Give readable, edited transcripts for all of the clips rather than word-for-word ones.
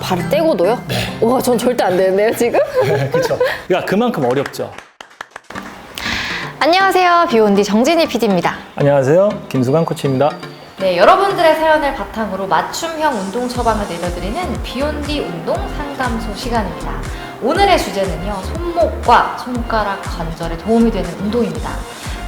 발을 떼고도요? 네. 와, 전 절대 안 되는데요, 지금? 그렇죠. 그러니까 그만큼 어렵죠. 안녕하세요, 비욘디 정진희 PD입니다. 안녕하세요. 김수강 코치입니다. 네, 여러분들의 사연을 바탕으로 맞춤형 운동 처방을 내려드리는 비욘디 운동 상담소 시간입니다. 오늘의 주제는요, 손목과 손가락 관절에 도움이 되는 운동입니다.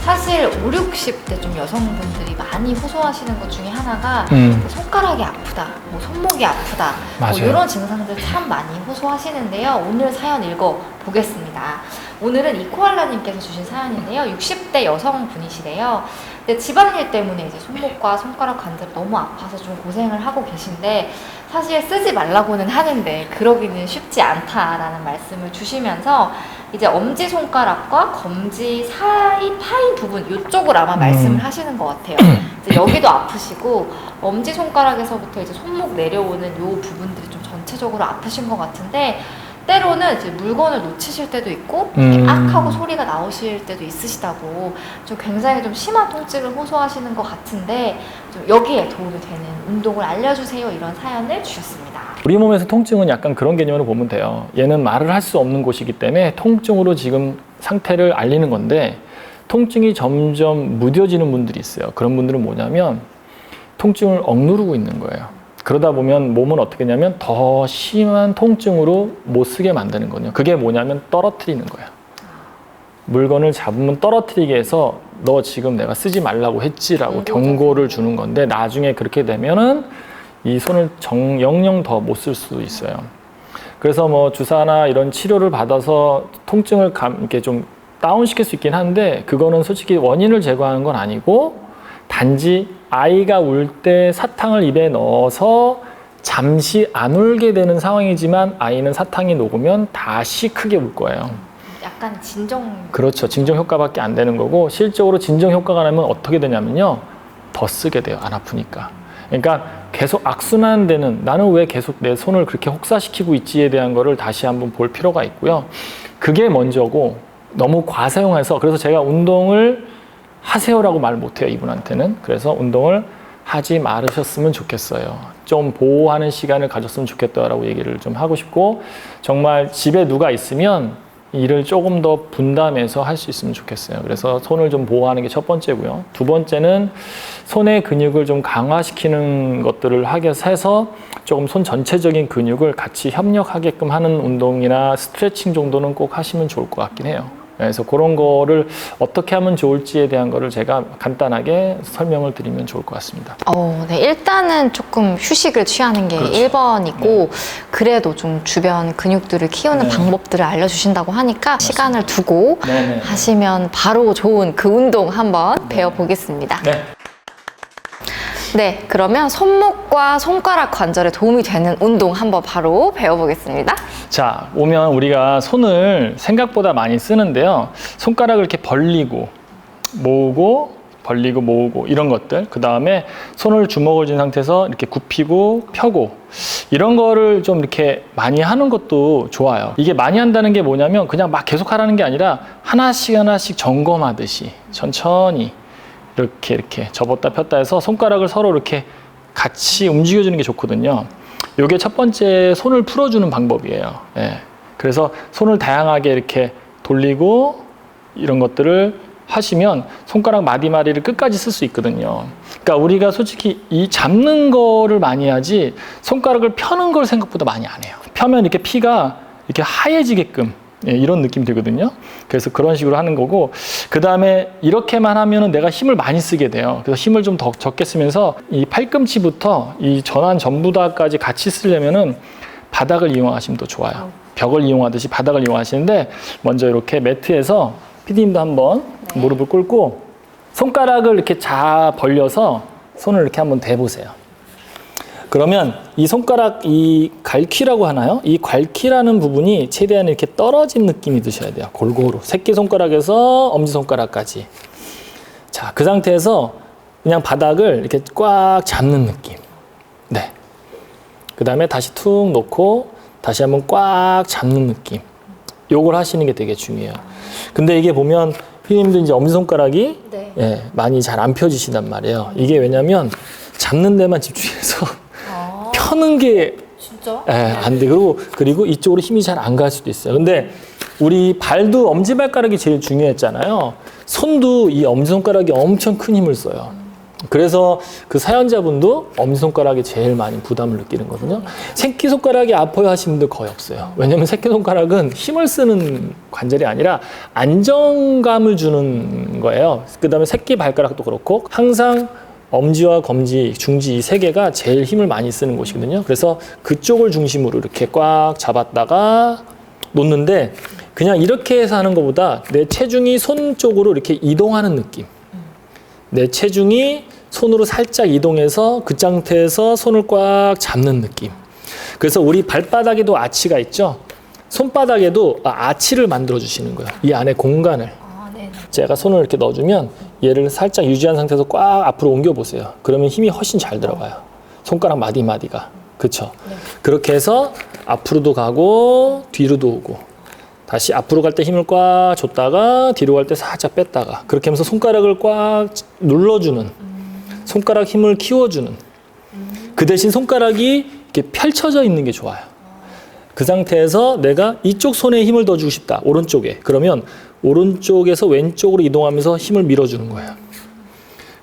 사실 5, 60대 좀 여성분들이 많이 호소하시는 것 중에 하나가 손가락이 아프다, 뭐 손목이 아프다, 뭐 맞아요. 이런 증상들 참 많이 호소하시는데요. 오늘 사연 읽어보겠습니다. 오늘은 이코알라님께서 주신 사연인데요. 60대 여성분이시래요. 근데 집안일 때문에 이제 손목과 손가락 관절 너무 아파서 좀 고생을 하고 계신데 사실 쓰지 말라고는 하는데 그러기는 쉽지 않다라는 말씀을 주시면서 이제 엄지손가락과 검지 사이 파인 부분 이쪽을 아마 말씀을 하시는 것 같아요. 이제 여기도 아프시고 엄지손가락에서부터 이제 손목 내려오는 이 부분들이 좀 전체적으로 아프신 것 같은데 때로는 이제 물건을 놓치실 때도 있고 이렇게 악 하고 소리가 나오실 때도 있으시다고 좀 굉장히 좀 심한 통증을 호소하시는 것 같은데 좀 여기에 도움이 되는 운동을 알려주세요 이런 사연을 주셨습니다. 우리 몸에서 통증은 약간 그런 개념으로 보면 돼요. 얘는 말을 할 수 없는 곳이기 때문에 통증으로 지금 상태를 알리는 건데 통증이 점점 무뎌지는 분들이 있어요. 그런 분들은 뭐냐면 통증을 억누르고 있는 거예요. 그러다 보면 몸은 어떻게 하냐면 더 심한 통증으로 못 쓰게 만드는 거예요. 그게 뭐냐면 떨어뜨리는 거예요. 물건을 잡으면 떨어뜨리게 해서 너 지금 내가 쓰지 말라고 했지라고 경고를 주는 건데 나중에 그렇게 되면은 이 손을 영영 더 못 쓸 수 있어요. 그래서 뭐 주사나 이런 치료를 받아서 통증을 이렇게 좀 다운시킬 수 있긴 한데 그거는 솔직히 원인을 제거하는 건 아니고 단지 아이가 울 때 사탕을 입에 넣어서 잠시 안 울게 되는 상황이지만 아이는 사탕이 녹으면 다시 크게 울 거예요. 약간 진정... 그렇죠. 진정 효과밖에 안 되는 거고 실적으로 진정 효과가 나면 어떻게 되냐면요. 더 쓰게 돼요. 안 아프니까. 그러니까 계속 악순환되는 나는 왜 계속 내 손을 그렇게 혹사시키고 있지에 대한 거를 다시 한번 볼 필요가 있고요. 그게 먼저고 너무 과사용해서 그래서 제가 운동을 하세요라고 말 못해요. 이분한테는. 그래서 운동을 하지 말으셨으면 좋겠어요. 좀 보호하는 시간을 가졌으면 좋겠다라고 얘기를 좀 하고 싶고 정말 집에 누가 있으면 일을 조금 더 분담해서 할 수 있으면 좋겠어요. 그래서 손을 좀 보호하는 게 첫 번째고요. 두 번째는 손의 근육을 좀 강화시키는 것들을 하게 해서 조금 손 전체적인 근육을 같이 협력하게끔 하는 운동이나 스트레칭 정도는 꼭 하시면 좋을 것 같긴 해요. 그래서 그런 거를 어떻게 하면 좋을지에 대한 거를 제가 간단하게 설명을 드리면 좋을 것 같습니다. 네. 일단은 조금 휴식을 취하는 게 그렇죠. 1번이고 네. 그래도 좀 주변 근육들을 키우는 네. 방법들을 알려주신다고 하니까 맞습니다. 시간을 두고 네네. 하시면 바로 좋은 그 운동 한번 배워보겠습니다. 네. 네, 그러면 손목과 손가락 관절에 도움이 되는 운동 한번 바로 배워보겠습니다. 자, 오면 우리가 손을 생각보다 많이 쓰는데요. 손가락을 이렇게 벌리고 모으고 벌리고 모으고 이런 것들 그 다음에 손을 주먹을 쥔 상태에서 이렇게 굽히고 펴고 이런 거를 좀 이렇게 많이 하는 것도 좋아요. 이게 많이 한다는 게 뭐냐면 그냥 막 계속 하라는 게 아니라 하나씩 하나씩 점검하듯이 천천히 이렇게 접었다 폈다 해서 손가락을 서로 이렇게 같이 움직여주는 게 좋거든요. 이게 첫 번째 손을 풀어주는 방법이에요. 예. 그래서 손을 다양하게 이렇게 돌리고 이런 것들을 하시면 손가락 마디마디를 끝까지 쓸 수 있거든요. 그러니까 우리가 솔직히 이 잡는 거를 많이 하지 손가락을 펴는 걸 생각보다 많이 안 해요. 펴면 이렇게 피가 이렇게 하얘지게끔 예, 이런 느낌이 들거든요. 그래서 그런 식으로 하는 거고 그 다음에 이렇게만 하면은 내가 힘을 많이 쓰게 돼요. 그래서 힘을 좀 더 적게 쓰면서 이 팔꿈치부터 이 전완 전부 다까지 같이 쓰려면은 바닥을 이용하시면 더 좋아요. 벽을 이용하듯이 바닥을 이용하시는데 먼저 이렇게 매트에서 PD님도 한번 무릎을 꿇고 손가락을 이렇게 벌려서 손을 이렇게 한번 대보세요. 그러면 이 손가락 이 괄퀴라고 하나요? 이 괄퀴라는 부분이 최대한 이렇게 떨어진 느낌이 드셔야 돼요. 골고루. 새끼손가락에서 엄지손가락까지. 자, 그 상태에서 그냥 바닥을 이렇게 꽉 잡는 느낌. 네. 그 다음에 다시 툭 놓고 다시 한번 꽉 잡는 느낌. 요걸 하시는 게 되게 중요해요. 근데 이게 보면 피디님도 이제 엄지손가락이 네. 예, 많이 잘 안 펴지시단 말이에요. 이게 왜냐면 잡는 데만 집중해서 펴는 게 없죠. 안 돼. 그리고 이쪽으로 힘이 잘 안 갈 수도 있어요. 근데 우리 발도 엄지발가락이 제일 중요했잖아요. 손도 이 엄지손가락이 엄청 큰 힘을 써요. 그래서 그 사연자분도 엄지손가락이 제일 많이 부담을 느끼는 거거든요. 새끼손가락이 아파요 하시는 분들 거의 없어요. 왜냐면 새끼손가락은 힘을 쓰는 관절이 아니라 안정감을 주는 거예요. 그 다음에 새끼발가락도 그렇고 항상 엄지와 검지, 중지 이 세 개가 제일 힘을 많이 쓰는 곳이거든요. 그래서 그쪽을 중심으로 이렇게 꽉 잡았다가 놓는데 그냥 이렇게 해서 하는 것보다 내 체중이 손 쪽으로 이렇게 이동하는 느낌. 내 체중이 손으로 살짝 이동해서 그 상태에서 손을 꽉 잡는 느낌. 그래서 우리 발바닥에도 아치가 있죠. 손바닥에도 아치를 만들어 주시는 거예요. 이 안에 공간을. 네. 제가 손을 이렇게 넣어주면 얘를 살짝 유지한 상태에서 꽉 앞으로 옮겨 보세요. 그러면 힘이 훨씬 잘 들어가요. 손가락 마디마디가. 그쵸? 네. 그렇게 해서 앞으로도 가고 뒤로도 오고 다시 앞으로 갈 때 힘을 꽉 줬다가 뒤로 갈 때 살짝 뺐다가 그렇게 하면서 손가락을 꽉 눌러주는 손가락 힘을 키워주는 그 대신 손가락이 이렇게 펼쳐져 있는 게 좋아요. 그 상태에서 내가 이쪽 손에 힘을 더 주고 싶다. 오른쪽에. 그러면 오른쪽에서 왼쪽으로 이동하면서 힘을 밀어주는 거예요.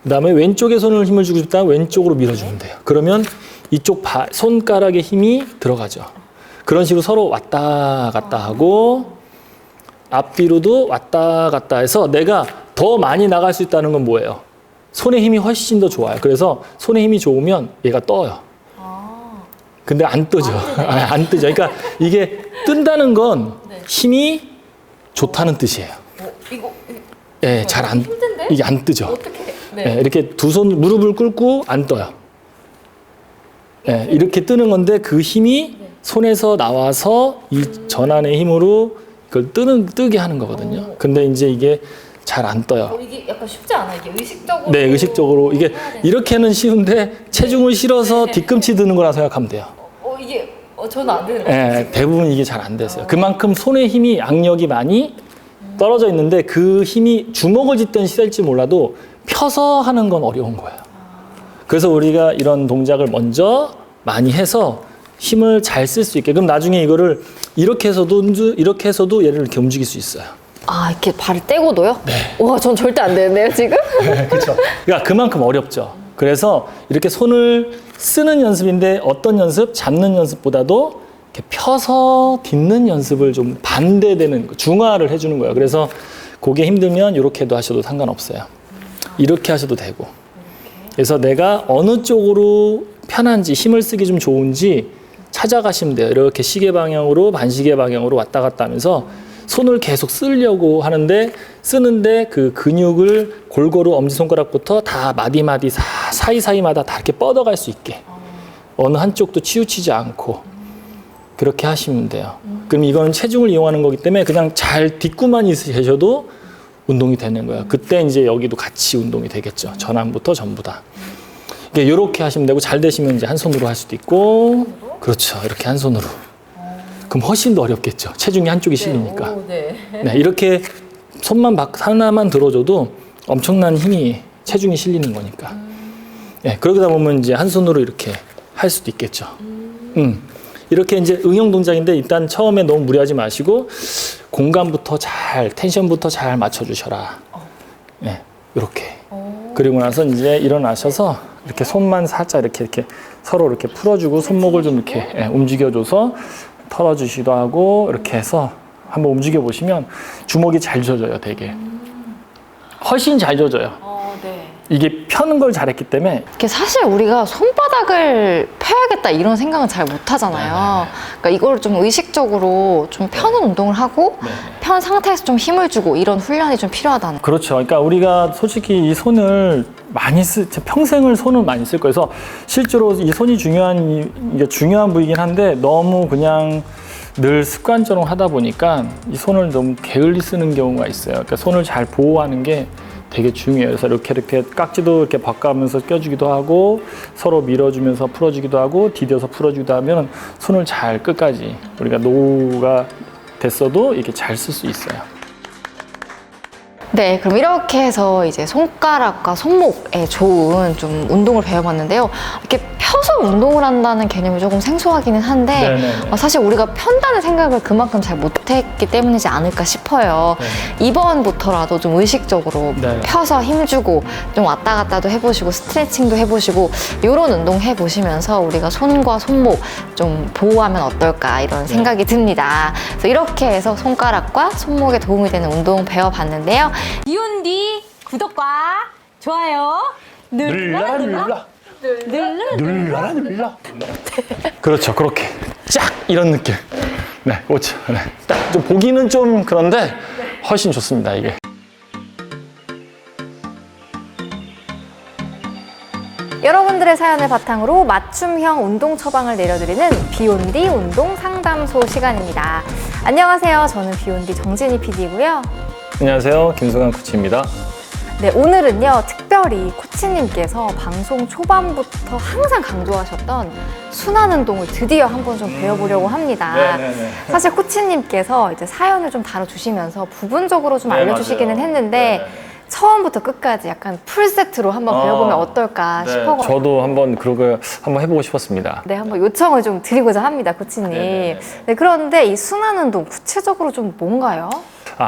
그 다음에 왼쪽에 손을 힘을 주고 싶다. 왼쪽으로 밀어주면 돼요. 그러면 이쪽 손가락에 힘이 들어가죠. 그런 식으로 서로 왔다 갔다 하고 앞뒤로도 왔다 갔다 해서 내가 더 많이 나갈 수 있다는 건 뭐예요? 손의 힘이 훨씬 더 좋아요. 그래서 손의 힘이 좋으면 얘가 떠요. 근데 안 뜨죠. 안 뜨죠. 그러니까 이게 뜬다는 건 힘이 좋다는 뜻이에요. 예, 잘 안, 힘든데? 이게 안 뜨죠. 어떻게? 예, 이렇게 두 손 무릎을 꿇고 안 떠요. 예, 이렇게 뜨는 건데 그 힘이 손에서 나와서 이 전환의 힘으로 그걸 뜨게 하는 거거든요. 근데 이제 이게 잘 안 떠요. 이게 약간 쉽지 않아. 이게 의식적으로. 네, 의식적으로 이게 이렇게는 쉬운데 체중을 실어서 뒤꿈치 드는 거라 생각하면 돼요. 이게 저는 안 되는 예, 대부분 이게 잘 안 됐어요. 그만큼 손의 힘이 악력이 많이 떨어져 있는데 그 힘이 주먹을 쥐던 시절일지 몰라도 펴서 하는 건 어려운 거예요. 그래서 우리가 이런 동작을 먼저 많이 해서 힘을 잘 쓸 수 있게. 그럼 나중에 이거를 이렇게 해서도 얘를 이렇게 움직일 수 있어요. 아, 이렇게 발을 떼고도요? 네. 와, 전 절대 안 되는데요, 지금? 그렇죠. 그러니까 그만큼 어렵죠. 그래서 이렇게 손을 쓰는 연습인데 어떤 연습? 잡는 연습보다도 이렇게 펴서 딛는 연습을 좀 반대되는 중화를 해주는 거예요. 그래서 그게 힘들면 이렇게도 하셔도 상관없어요. 이렇게 하셔도 되고. 그래서 내가 어느 쪽으로 편한지 힘을 쓰기 좀 좋은지 찾아가시면 돼요. 이렇게 시계 방향으로 반시계 방향으로 왔다 갔다 하면서 손을 계속 쓰려고 하는데 쓰는데 그 근육을 골고루 엄지손가락부터 다 마디마디 사이사이마다 다 이렇게 뻗어갈 수 있게 어느 한쪽도 치우치지 않고 그렇게 하시면 돼요. 그럼 이건 체중을 이용하는 거기 때문에 그냥 잘 딛고만 계셔도 운동이 되는 거예요. 그때 이제 여기도 같이 운동이 되겠죠. 전환부터 전부 다. 이렇게 하시면 되고 잘 되시면 이제 한 손으로 할 수도 있고 그렇죠. 이렇게 한 손으로. 그럼 훨씬 더 어렵겠죠. 체중이 한쪽이 실리니까. 네. 네, 이렇게 손만 하나만 들어줘도 엄청난 힘이 체중이 실리는 거니까. 네, 그러다 보면 이제 한 손으로 이렇게 할 수도 있겠죠. 이렇게 이제 응용 동작인데 일단 처음에 너무 무리하지 마시고 공간부터 텐션부터 잘 맞춰주셔라. 네, 이렇게. 그리고 나서 이제 일어나셔서 이렇게 손만 살짝 이렇게 서로 이렇게 풀어주고 손목을 좀 이렇게 움직여줘서 털어주시기도 하고 이렇게 해서 한번 움직여 보시면 주먹이 잘 젖어요, 되게. 훨씬 잘 젖어요. 네. 이게 펴는 걸 잘했기 때문에 이게 사실 우리가 손바닥을 펴야겠다 이런 생각은 잘 못 하잖아요. 그러니까 이걸 좀 의식적으로 좀 펴는 운동을 하고 편 상태에서 좀 힘을 주고 이런 훈련이 좀 필요하다는. 그렇죠. 그러니까 우리가 솔직히 이 손을 평생을 손을 많이 쓸 거예요. 그래서 실제로 이 손이 이게 중요한 부위이긴 한데 너무 그냥 늘 습관처럼 하다 보니까 이 손을 너무 게을리 쓰는 경우가 있어요. 그러니까 손을 잘 보호하는 게 되게 중요해요. 그래서 이렇게 깍지도 이렇게 바꿔가면서 껴주기도 하고 서로 밀어주면서 풀어주기도 하고 디뎌서 풀어주기도 하면 손을 잘 끝까지 우리가 노후가 됐어도 이렇게 잘 쓸 수 있어요. 네, 그럼 이렇게 해서 이제 손가락과 손목에 좋은 좀 운동을 배워봤는데요. 이렇게 펴서 펴서 운동을 한다는 개념이 조금 생소하기는 한데 네네네. 사실 우리가 편다는 생각을 그만큼 잘 못했기 때문이지 않을까 싶어요. 네네. 이번부터라도 좀 의식적으로 네네. 펴서 힘주고 좀 왔다 갔다도 해보시고 스트레칭도 해보시고 이런 운동 해보시면서 우리가 손과 손목 좀 보호하면 어떨까 이런 생각이 듭니다. 그래서 이렇게 해서 손가락과 손목에 도움이 되는 운동 배워봤는데요. 비욘디 구독과 좋아요 눌러라 눌러. 그렇죠, 그렇게 쫙 이런 느낌. 네, 그렇죠. 네. 딱 좀 보기는 좀 그런데 훨씬 좋습니다 이게. 여러분들의 사연을 바탕으로 맞춤형 운동 처방을 내려드리는 비욘디 운동 상담소 시간입니다. 안녕하세요. 저는 비욘디 정진희 PD고요. 안녕하세요, 김수강 코치입니다. 네, 오늘은요, 특별히 코치님께서 방송 초반부터 항상 강조하셨던 순환 운동을 드디어 한번 좀 배워보려고 합니다. 네네네. 사실 코치님께서 이제 사연을 좀 다뤄주시면서 부분적으로 좀 네, 알려주시기는 맞아요. 했는데, 네네. 처음부터 끝까지 약간 풀세트로 한번 배워보면 어떨까 싶어가지고. 저도 한번 그러고 한번 해보고 싶었습니다. 네, 한번 요청을 좀 드리고자 합니다, 코치님. 네네네. 네, 그런데 이 순환 운동 구체적으로 좀 뭔가요?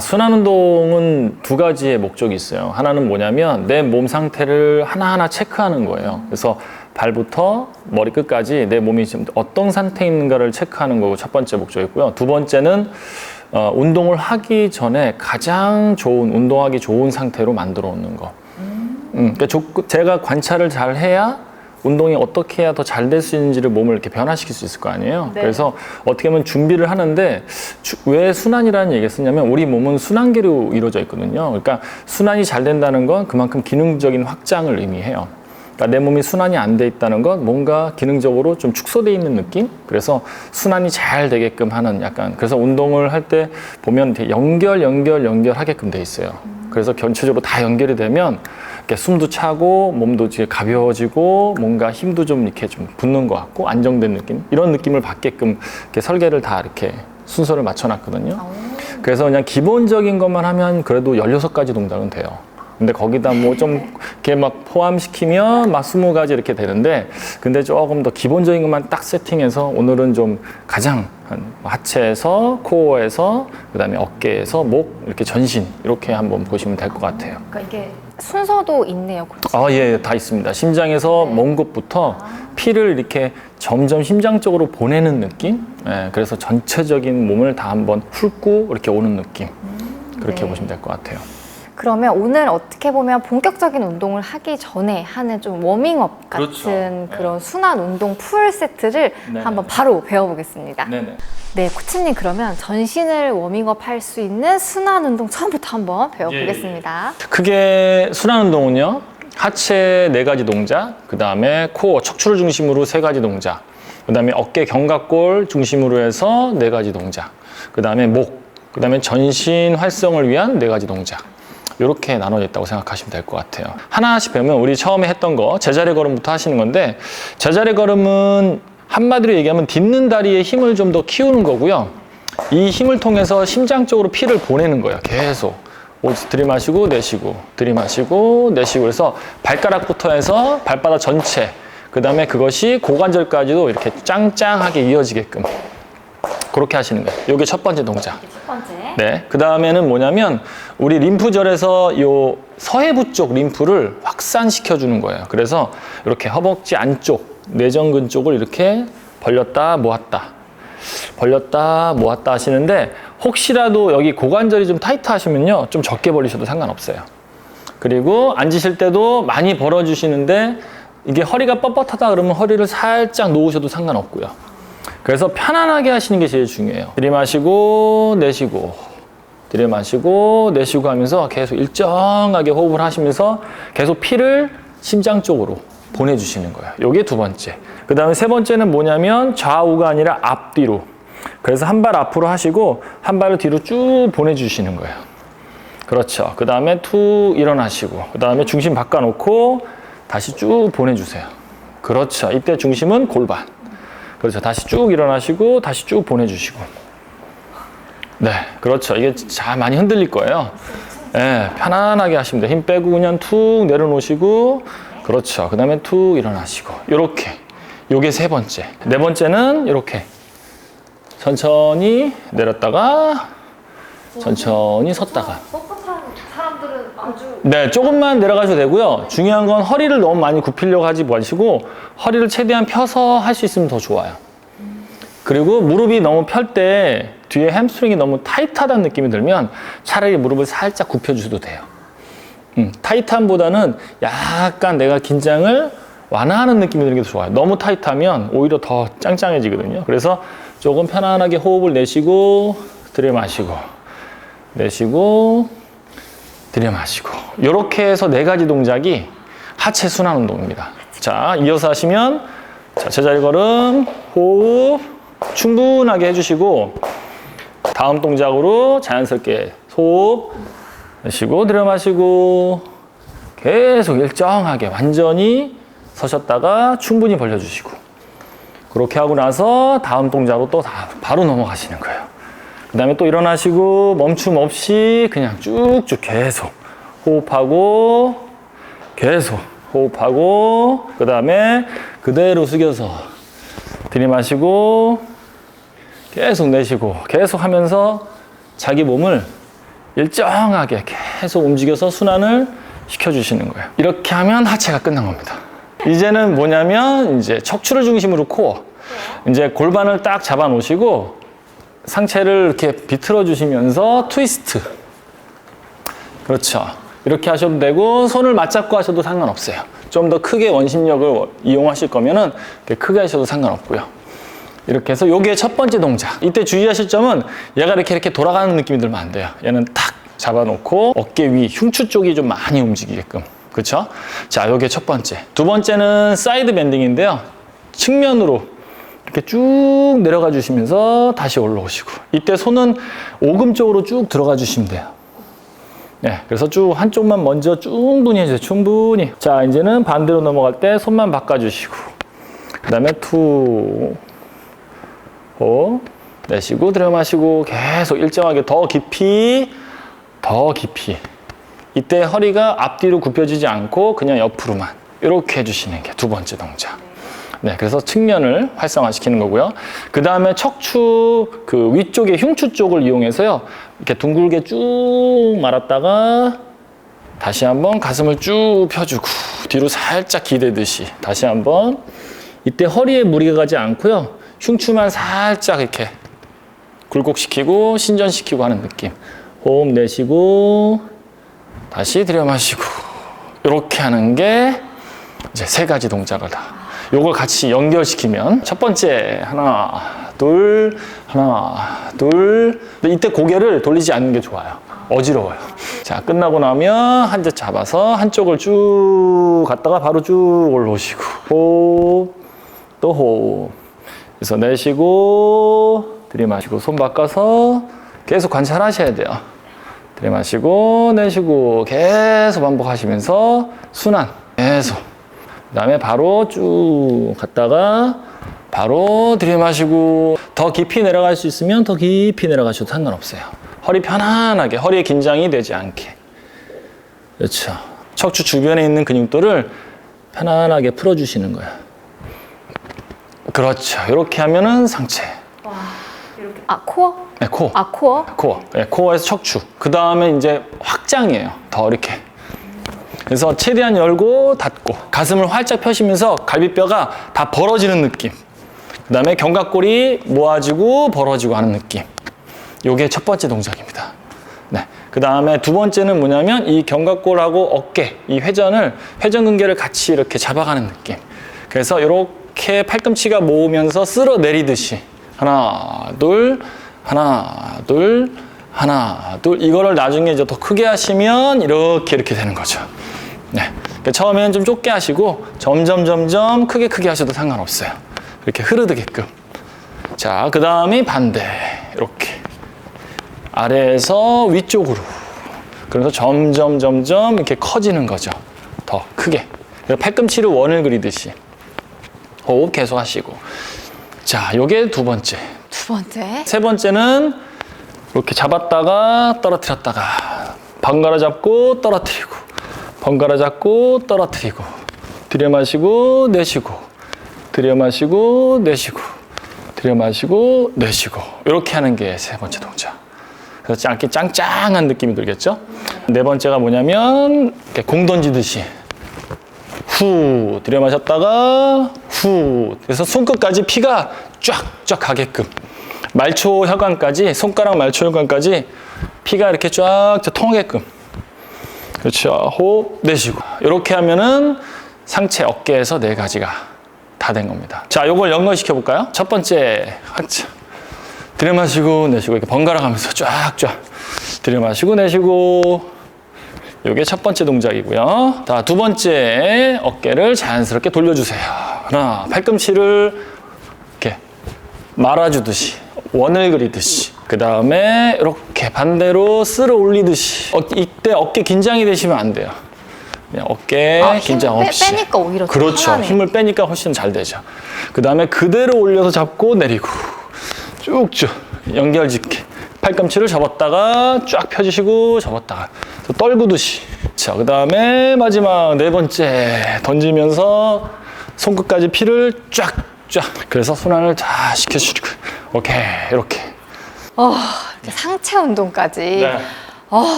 순환 운동은 두 가지의 목적이 있어요. 하나는 뭐냐면 내 몸 상태를 하나하나 체크하는 거예요. 그래서 발부터 머리끝까지 내 몸이 지금 어떤 상태에 있는가를 체크하는 거고 첫 번째 목적이고요. 두 번째는 운동을 하기 전에 가장 좋은, 운동하기 좋은 상태로 만들어 놓는 거. 그러니까 제가 관찰을 잘 해야 운동이 어떻게 해야 더 잘 될 수 있는지를 몸을 이렇게 변화시킬 수 있을 거 아니에요. 네. 그래서 어떻게 보면 준비를 하는데 왜 순환이라는 얘기를 쓰냐면 우리 몸은 순환계로 이루어져 있거든요. 그러니까 순환이 잘 된다는 건 그만큼 기능적인 확장을 의미해요. 그러니까 내 몸이 순환이 안 돼 있다는 건 뭔가 기능적으로 좀 축소돼 있는 느낌? 그래서 순환이 잘 되게끔 하는 약간, 그래서 운동을 할 때 보면 되게 연결하게끔 돼 있어요. 그래서 전체적으로 다 연결이 되면 이렇게 숨도 차고 몸도 이제 가벼워지고 뭔가 힘도 좀 이렇게 좀 붙는 것 같고 안정된 느낌? 이런 느낌을 받게끔 이렇게 설계를 다 이렇게 순서를 맞춰놨거든요. 그래서 그냥 기본적인 것만 하면 그래도 16가지 동작은 돼요. 근데 거기다 뭐 좀 이렇게 막 포함시키면 막 20가지 이렇게 되는데, 근데 조금 더 기본적인 것만 딱 세팅해서 오늘은 좀 가장 하체에서 코어에서 그다음에 어깨에서 목 이렇게 전신 이렇게 한번 보시면 될 것 같아요. 그러니까 이게 순서도 있네요, 코치. 예, 다 있습니다. 심장에서 먼 곳부터 피를 이렇게 점점 심장 쪽으로 보내는 느낌. 그래서 전체적인 몸을 다 한번 훑고 이렇게 오는 느낌. 그렇게 네. 보시면 될 것 같아요. 그러면 오늘 어떻게 보면 본격적인 운동을 하기 전에 하는 좀 워밍업 같은 그렇죠. 그런 순환 운동 풀 세트를 네네. 한번 바로 배워보겠습니다. 네네. 네, 코치님 그러면 전신을 워밍업 할 수 있는 순환 운동 처음부터 한번 배워보겠습니다. 크게 순환 운동은요, 하체 4가지 동작, 그 다음에 코어, 척추를 중심으로 3가지 동작, 그 다음에 어깨 견갑골 중심으로 해서 4가지 동작, 그 다음에 목, 그 다음에 전신 활성을 위한 4가지 동작. 이렇게 나눠져 있다고 생각하시면 될 것 같아요. 하나씩 배우면 우리 처음에 했던 거 제자리 걸음부터 하시는 건데, 제자리 걸음은 한마디로 얘기하면 딛는 다리의 힘을 좀 더 키우는 거고요. 이 힘을 통해서 심장 쪽으로 피를 보내는 거예요. 계속 들이마시고 내쉬고 들이마시고 내쉬고, 그래서 발가락부터 해서 발바닥 전체, 그 다음에 그것이 고관절까지도 이렇게 짱짱하게 이어지게끔 그렇게 하시는 거예요. 이게 첫 번째 동작. 첫 번째. 네, 그 다음에는 뭐냐면 우리 림프절에서 요 서해부 쪽 림프를 확산시켜 주는 거예요. 그래서 이렇게 허벅지 안쪽, 내전근 쪽을 이렇게 벌렸다 모았다 벌렸다 모았다 하시는데, 혹시라도 여기 고관절이 좀 타이트 하시면요, 좀 적게 벌리셔도 상관없어요. 그리고 앉으실 때도 많이 벌어주시는데 이게 허리가 뻣뻣하다 그러면 허리를 살짝 놓으셔도 상관없고요. 그래서 편안하게 하시는 게 제일 중요해요. 들이마시고 내쉬고 들이마시고 내쉬고 하면서 계속 일정하게 호흡을 하시면서 계속 피를 심장 쪽으로 보내주시는 거예요. 이게 두 번째. 그 다음에 세 번째는 뭐냐면 좌우가 아니라 앞뒤로. 그래서 한 발 앞으로 하시고 한 발을 뒤로 쭉 보내주시는 거예요. 그렇죠. 그 다음에 툭 일어나시고, 그 다음에 중심 바꿔놓고 다시 쭉 보내주세요. 그렇죠. 이때 중심은 골반. 그렇죠. 다시 쭉 일어나시고 다시 쭉 보내주시고. 네, 그렇죠. 이게 잘 많이 흔들릴 거예요. 네, 편안하게 하시면 돼요. 힘 빼고 그냥 툭 내려놓으시고, 그렇죠. 그 다음에 툭 일어나시고, 요렇게 요게 세 번째. 네 번째는 이렇게 천천히 내렸다가 천천히 섰다가. 뻣뻣한 사람들은 아주 네, 조금만 내려가셔도 되고요. 중요한 건 허리를 너무 많이 굽히려고 하지 마시고 허리를 최대한 펴서 할 수 있으면 더 좋아요. 그리고 무릎이 너무 펼 때 뒤에 햄스트링이 너무 타이트하다는 느낌이 들면 차라리 무릎을 살짝 굽혀주셔도 돼요. 타이트함보다는 약간 내가 긴장을 완화하는 느낌이 드는 게 더 좋아요. 너무 타이트하면 오히려 더 짱짱해지거든요. 그래서 조금 편안하게 호흡을 내쉬고 들이마시고 내쉬고 들이마시고 이렇게 해서 4가지 동작이 하체 순환 운동입니다. 자, 이어서 하시면 자, 제자리 걸음, 호흡 충분하게 해주시고 다음 동작으로 자연스럽게 호흡 내쉬고 들이마시고 계속 일정하게 완전히 서셨다가 충분히 벌려주시고 그렇게 하고 나서 다음 동작으로 또 바로 넘어가시는 거예요. 그 다음에 또 일어나시고 멈춤 없이 그냥 쭉쭉 계속 호흡하고 계속 호흡하고 그 다음에 그대로 숙여서 들이마시고 계속 내쉬고 계속 하면서 자기 몸을 일정하게 계속 움직여서 순환을 시켜주시는 거예요. 이렇게 하면 하체가 끝난 겁니다. 이제는 뭐냐면 이제 척추를 중심으로 코어 이제 골반을 딱 잡아 놓으시고 상체를 이렇게 비틀어 주시면서 트위스트 그렇죠. 이렇게 하셔도 되고 손을 맞잡고 하셔도 상관없어요. 좀 더 크게 원심력을 이용하실 거면은 이렇게 크게 하셔도 상관없고요. 이렇게 해서 요게 첫 번째 동작. 이때 주의하실 점은 얘가 이렇게 돌아가는 느낌이 들면 안 돼요. 얘는 탁 잡아놓고 어깨 위, 흉추 쪽이 좀 많이 움직이게끔. 그렇죠? 자, 요게 첫 번째. 두 번째는 사이드 밴딩인데요. 측면으로 이렇게 쭉 내려가 주시면서 다시 올라오시고 이때 손은 오금 쪽으로 쭉 들어가 주시면 돼요. 네, 그래서 쭉 한쪽만 먼저 충분히 해주세요. 충분히. 자, 이제는 반대로 넘어갈 때 손만 바꿔주시고 그 다음에 투 호 내쉬고 들여마시고 계속 일정하게 더 깊이 이때 허리가 앞뒤로 굽혀지지 않고 그냥 옆으로만 이렇게 해주시는 게 두 번째 동작. 네, 그래서 측면을 활성화시키는 거고요. 그 다음에 척추 그 위쪽에 흉추 쪽을 이용해서요. 이렇게 둥글게 쭉 말았다가 다시 한번 가슴을 쭉 펴주고 뒤로 살짝 기대듯이 다시 한번 이때 허리에 무리가 가지 않고요. 흉추만 살짝 이렇게 굴곡시키고 신전시키고 하는 느낌. 호흡 내쉬고 다시 들여마시고 이렇게 하는 게 이제 3가지 동작을 다. 요걸 같이 연결시키면 첫 번째 하나 둘 둘 근데 이때 고개를 돌리지 않는 게 좋아요. 어지러워요. 자, 끝나고 나면 한 대 잡아서 한쪽을 쭉 갔다가 바로 쭉 올라오시고 호흡 또 호흡 그래서 내쉬고 들이마시고 손 바꿔서 계속 관찰하셔야 돼요. 들이마시고 내쉬고 계속 반복하시면서 순환 계속 그 다음에 바로 쭉 갔다가 바로 들이마시고 더 깊이 내려갈 수 있으면 더 깊이 내려가셔도 상관없어요. 허리 편안하게 허리에 긴장이 되지 않게 그렇죠. 척추 주변에 있는 근육들을 편안하게 풀어주시는 거예요. 그렇죠. 이렇게 하면은 상체. 와 이렇게 아, 코어? 네, 코어. 아, 코어? 코어. 네, 코어에서 척추. 그 다음에 이제 확장이에요. 더 이렇게. 그래서 최대한 열고 닫고 가슴을 활짝 펴시면서 갈비뼈가 다 벌어지는 느낌. 그 다음에 견갑골이 모아지고 벌어지고 하는 느낌. 요게 첫 번째 동작입니다. 네. 그 다음에 두 번째는 뭐냐면 이 견갑골하고 어깨, 이 회전근개를 같이 이렇게 잡아가는 느낌. 그래서 이렇게 팔꿈치가 모으면서 쓸어 내리듯이 하나, 둘, 하나, 둘, 하나, 둘. 이거를 나중에 이제 더 크게 하시면 이렇게 되는 거죠. 네. 그러니까 처음에는 좀 좁게 하시고 점점 크게 하셔도 상관없어요. 이렇게 흐르게끔. 자, 그 다음에 반대. 이렇게. 아래에서 위쪽으로. 그래서 점점 이렇게 커지는 거죠. 더 크게. 팔꿈치로 원을 그리듯이. 호흡 계속 하시고. 자, 요게 두 번째. 두 번째. 세 번째는 이렇게 잡았다가 떨어뜨렸다가 번갈아 잡고 떨어뜨리고 번갈아 잡고 떨어뜨리고 들여마시고 내쉬고 들여 마시고 내쉬고 들여 마시고 내쉬고 이렇게 하는 게 세 번째 동작. 그래서 짧게 짱짱한 느낌이 들겠죠? 네 번째가 뭐냐면 이렇게 공 던지듯이 후 들여 마셨다가 후 그래서 손끝까지 피가 쫙쫙 가게끔 말초 혈관까지 손가락 말초 혈관까지 피가 이렇게 쫙 통하게끔 그렇죠. 호흡 내쉬고 이렇게 하면은 상체 어깨에서 네 가지가 다 된 겁니다. 자, 요걸 연결시켜 볼까요? 첫 번째 하체 들여 마시고 내쉬고 이렇게 번갈아 가면서 쫙쫙 들여 마시고 내쉬고 요게 첫 번째 동작이고요. 자, 두 번째 어깨를 자연스럽게 돌려주세요. 하나, 팔꿈치를 이렇게 말아주듯이 원을 그리듯이 그 다음에 이렇게 반대로 쓸어 올리듯이 이때 어깨 긴장이 되시면 안 돼요. 그냥 어깨 긴장 없이 빼니까 오히려 더 그렇죠. 편하네요. 힘을 빼니까 훨씬 잘 되죠. 그 다음에 그대로 올려서 잡고 내리고 쭉쭉 연결짓게 팔꿈치를 접었다가 쫙 펴주시고 접었다가 떨구듯이. 자, 그 다음에 마지막 네 번째 던지면서 손끝까지 피를 쫙쫙 그래서 순환을 다 시켜주고 오케이 이렇게. 이렇게 상체 운동까지. 네.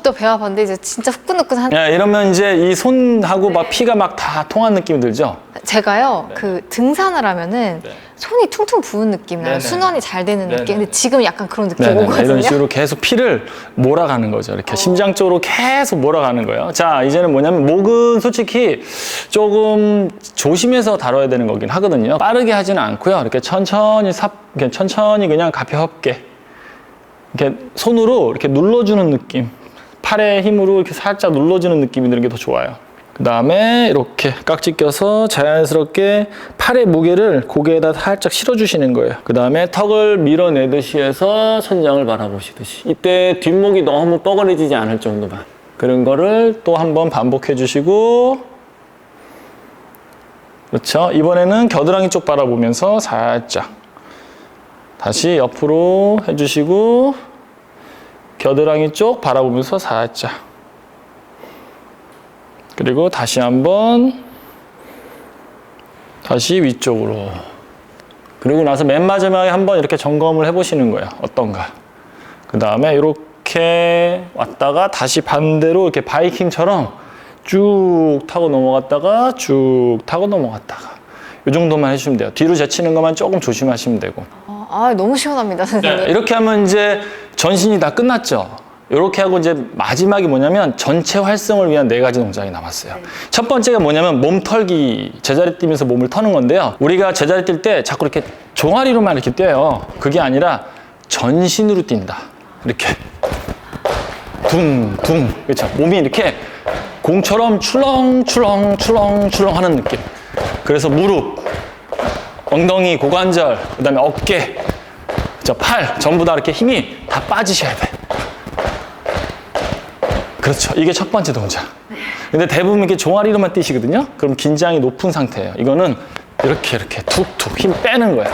또 배가 아팠는데 이제 진짜 후끈후끈한. 야, 이러면 이제 이 손하고 막 피가 막 다 통한 느낌이 들죠? 제가요, 그 등산을 하면은 네. 손이 퉁퉁 부은 느낌 나요. 네네. 순환이 잘 되는 네네. 느낌. 근데 지금 약간 그런 느낌 네네, 오거든요. 이런 식으로 계속 피를 몰아가는 거죠. 이렇게 심장 쪽으로 계속 몰아가는 거예요. 자, 이제는 뭐냐면 목은 솔직히 조금 조심해서 다뤄야 되는 거긴 하거든요. 빠르게 하지는 않고요. 이렇게 천천히 이렇게 천천히 그냥 가볍게 이렇게 손으로 이렇게 눌러주는 느낌. 팔의 힘으로 이렇게 살짝 눌러주는 느낌이 드는 게 더 좋아요. 그 다음에 이렇게 깍지 껴서 자연스럽게 팔의 무게를 고개에다 살짝 실어주시는 거예요. 그 다음에 턱을 밀어내듯이 해서 천장을 바라보시듯이. 이때 뒷목이 너무 뻐근해지지 않을 정도만. 그런 거를 또 한번 반복해 주시고. 그렇죠. 이번에는 겨드랑이 쪽 바라보면서 살짝 다시 옆으로 해주시고 겨드랑이 쪽 바라보면서 살짝 그리고 다시 한번 다시 위쪽으로 그리고 나서 맨 마지막에 한번 이렇게 점검을 해보시는 거예요. 어떤가. 그 다음에 이렇게 왔다가 다시 반대로 이렇게 바이킹처럼 쭉 타고 넘어갔다가 쭉 타고 넘어갔다가 이 정도만 해주시면 돼요. 뒤로 제치는 것만 조금 조심하시면 되고. 너무 시원합니다, 선생님. 네, 이렇게 하면 이제 전신이 다 끝났죠. 이렇게 하고 이제 마지막이 뭐냐면 전체 활성을 위한 네 가지 동작이 남았어요. 첫 번째가 뭐냐면 몸 털기, 제자리 뛰면서 몸을 터는 건데요. 우리가 제자리 뛸 때 자꾸 이렇게 종아리로만 이렇게 뛰어요. 그게 아니라 전신으로 뛴다. 이렇게 둥둥, 그렇죠. 몸이 이렇게 공처럼 출렁출렁 하는 느낌. 그래서 무릎, 엉덩이, 고관절, 그다음에 어깨, 팔 전부 다 이렇게 힘이 다 빠지셔야 돼. 그렇죠. 이게 첫 번째 동작. 근데 대부분 이렇게 종아리로만 뛰시거든요. 그럼 긴장이 높은 상태예요. 이거는 이렇게 툭툭 힘 빼는 거예요.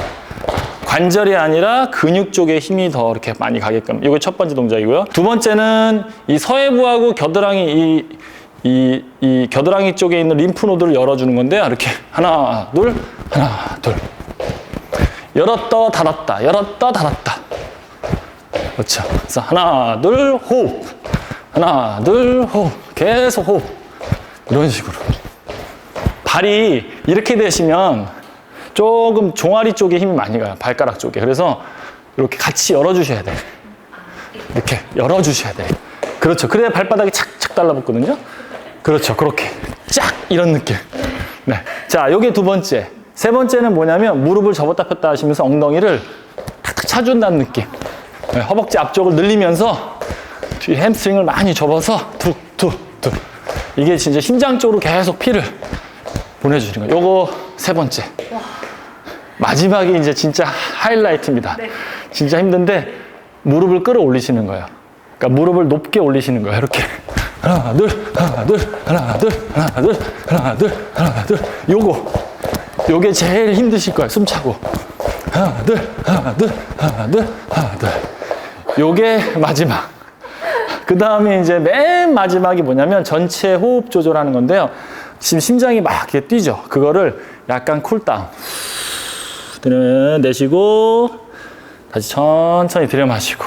관절이 아니라 근육 쪽에 힘이 더 이렇게 많이 가게끔. 이게 첫 번째 동작이고요. 두 번째는 이 서해부하고 겨드랑이 이 겨드랑이 쪽에 있는 림프노드를 열어주는 건데요. 이렇게 하나, 둘, 하나, 둘. 열었다, 닫았다, 열었다, 닫았다. 그렇죠. 그래서 하나, 둘, 호흡. 하나, 둘, 호흡. 계속 호흡. 이런 식으로. 발이 이렇게 되시면 조금 종아리 쪽에 힘이 많이 가요. 발가락 쪽에. 그래서 이렇게 같이 열어주셔야 돼요. 이렇게 열어주셔야 돼요. 그렇죠. 그래야 발바닥이 착착 달라붙거든요. 그렇죠. 그렇게. 쫙! 이런 느낌. 네. 자, 요게 두 번째. 세 번째는 뭐냐면 무릎을 접었다 폈다 하시면서 엉덩이를 탁탁 차준다는 느낌. 네, 허벅지 앞쪽을 늘리면서 뒤에 햄스트링을 많이 접어서 툭툭툭. 이게 진짜 심장 쪽으로 계속 피를 보내주시는 거예요. 요거 세 번째. 마지막이 이제 진짜 하이라이트입니다. 진짜 힘든데 무릎을 끌어올리시는 거예요. 그러니까 무릎을 높게 올리시는 거예요. 이렇게. 하나, 둘, 하나, 둘, 하나, 둘, 하나, 둘, 하나, 둘, 하나, 둘. 요게 제일 힘드실 거예요. 숨 차고. 하나, 둘, 하나, 둘, 하나, 둘, 하나, 둘. 요게 마지막. 그 다음에 이제 맨 마지막이 뭐냐면 전체 호흡 조절하는 건데요. 지금 심장이 막 이렇게 뛰죠. 그거를 약간 쿨다운. 내쉬고 다시 천천히 들여마시고.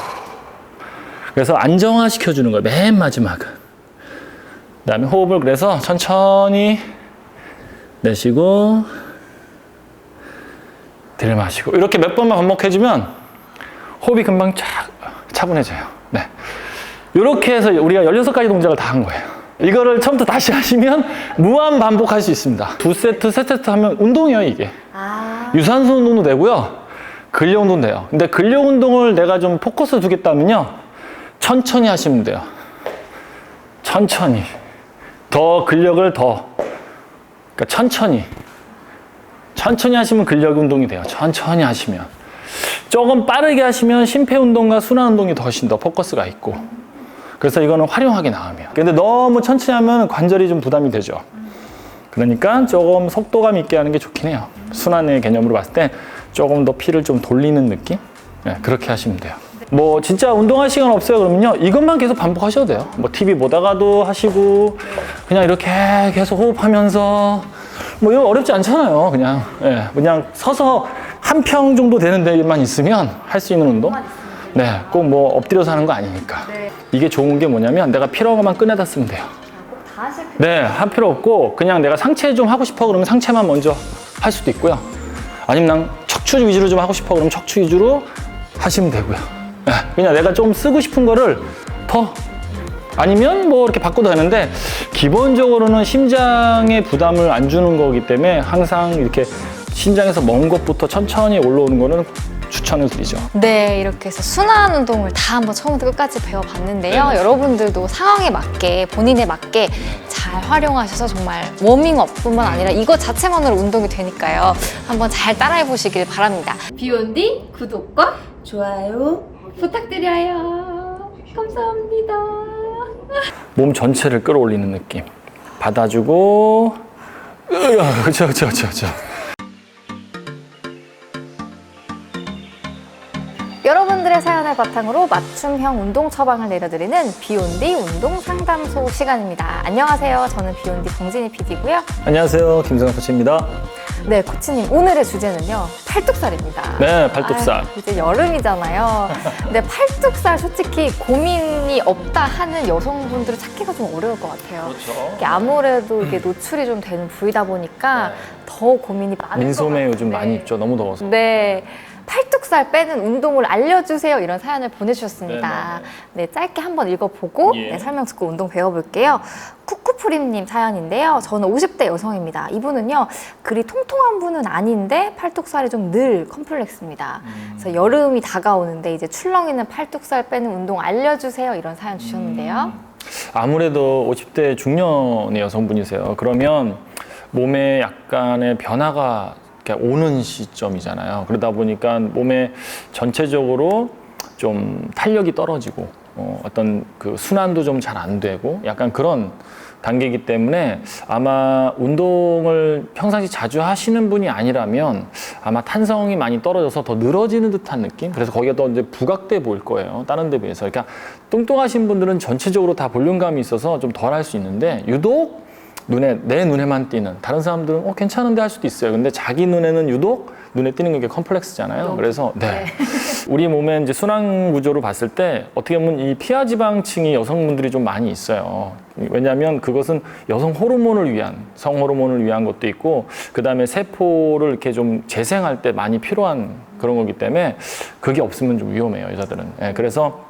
그래서 안정화시켜주는 거예요. 맨 마지막은. 그다음에 호흡을 그래서 천천히 내쉬고 들여마시고. 이렇게 몇 번만 반복해주면 호흡이 금방 차분해져요. 네. 이렇게 해서 우리가 16가지 동작을 다 한 거예요. 이거를 처음부터 다시 하시면 무한 반복할 수 있습니다. 2세트, 3세트 하면 운동이에요, 이게. 유산소 운동도 되고요. 근력 운동도 돼요. 근데 근력 운동을 내가 좀 포커스 두겠다면요. 천천히 하시면 돼요. 천천히. 더 근력을 더. 그러니까 천천히. 천천히 하시면 근력 운동이 돼요. 천천히 하시면. 조금 빠르게 하시면 심폐운동과 순환운동이 훨씬 더 포커스가 있고. 그래서 이거는 활용하기 나으면. 근데 너무 천천히 하면 관절이 좀 부담이 되죠. 그러니까 조금 속도감 있게 하는 게 좋긴 해요. 순환의 개념으로 봤을 때 조금 더 피를 좀 돌리는 느낌? 네, 그렇게 하시면 돼요. 뭐 진짜 운동할 시간 없어요 그러면요. 이것만 계속 반복하셔도 돼요. 뭐 TV 보다가도 하시고 그냥 이렇게 계속 호흡하면서 뭐 이거 어렵지 않잖아요. 그냥 예, 그냥 서서 한 평 정도 되는 데만 있으면 할 수 있는 운동. 네, 꼭 뭐 엎드려서 하는 거 아니니까. 이게 좋은 게 뭐냐면 내가 필요한 것만 꺼내다 쓰면 돼요. 네, 할 필요 없고 그냥 내가 상체 좀 하고 싶어 그러면 상체만 먼저 할 수도 있고요. 아니면 난 척추 위주로 좀 하고 싶어 그러면 척추 위주로 하시면 되고요. 네, 그냥 내가 좀 쓰고 싶은 거를 더 아니면 뭐 이렇게 바꿔도 되는데 기본적으로는 심장에 부담을 안 주는 거기 때문에 항상 이렇게 심장에서 먼 것부터 천천히 올라오는 거는 추천을 드리죠. 네, 이렇게 해서 순환 운동을 다 한번 처음부터 끝까지 배워봤는데요. 네. 여러분들도 상황에 맞게, 본인에 맞게 잘 활용하셔서 정말 워밍업뿐만 아니라 이거 자체만으로 운동이 되니까요. 한번 잘 따라해 보시길 바랍니다. 비욘디 구독과 좋아요. 부탁드려요. 감사합니다. 몸 전체를 끌어올리는 느낌. 받아주고, 그렇죠. 여러분들의 사연을 바탕으로 맞춤형 운동 처방을 내려드리는 비욘디 운동 상담소 시간입니다. 안녕하세요. 저는 비욘디 봉진희 PD고요. 안녕하세요, 김성현 코치입니다. 네, 코치님 오늘의 주제는요. 팔뚝살입니다. 네, 팔뚝살. 아유, 이제 여름이잖아요. 근데 팔뚝살 솔직히 고민이 없다 하는 여성분들을 찾기가 좀 어려울 것 같아요. 그렇죠. 이게 아무래도 이게 노출이 좀 되는 부위다 보니까 더 고민이 많을 민소매 것 요즘 같은데. 많이 있죠. 너무 더워서. 네. 팔뚝살 빼는 운동을 알려주세요. 이런 사연을 보내주셨습니다. 네, 짧게 한번 읽어보고 예. 네, 설명 듣고 운동 배워볼게요. 쿠쿠프림님 사연인데요. 저는 50대 여성입니다. 이분은요, 그리 통통한 분은 아닌데 팔뚝살이 좀 늘 컴플렉스입니다. 그래서 여름이 다가오는데 이제 출렁이는 팔뚝살 빼는 운동 알려주세요. 이런 사연 주셨는데요. 아무래도 50대 중년의 여성분이세요. 그러면 몸에 약간의 변화가 이렇게 오는 시점이잖아요. 그러다 보니까 몸에 전체적으로 좀 탄력이 떨어지고 어떤 그 순환도 좀 잘 안 되고 약간 그런 단계이기 때문에 아마 운동을 평상시 자주 하시는 분이 아니라면 아마 탄성이 많이 떨어져서 더 늘어지는 듯한 느낌? 그래서 거기가 더 이제 부각돼 보일 거예요. 다른 데 비해서. 그러니까 뚱뚱하신 분들은 전체적으로 다 볼륨감이 있어서 좀 덜 할 수 있는데 유독 내 눈에만 띄는 다른 사람들은 괜찮은데 할 수도 있어요. 근데 자기 눈에는 유독 눈에 띄는 게 컴플렉스잖아요. 그래서 네. 우리 몸의 이제 순환 구조를 봤을 때 어떻게 보면 이 피하 지방층이 여성분들이 좀 많이 있어요. 왜냐하면 그것은 여성 호르몬을 위한 성 호르몬을 위한 것도 있고 그다음에 세포를 이렇게 좀 재생할 때 많이 필요한 그런 거기 때문에 그게 없으면 좀 위험해요, 여자들은. 네, 그래서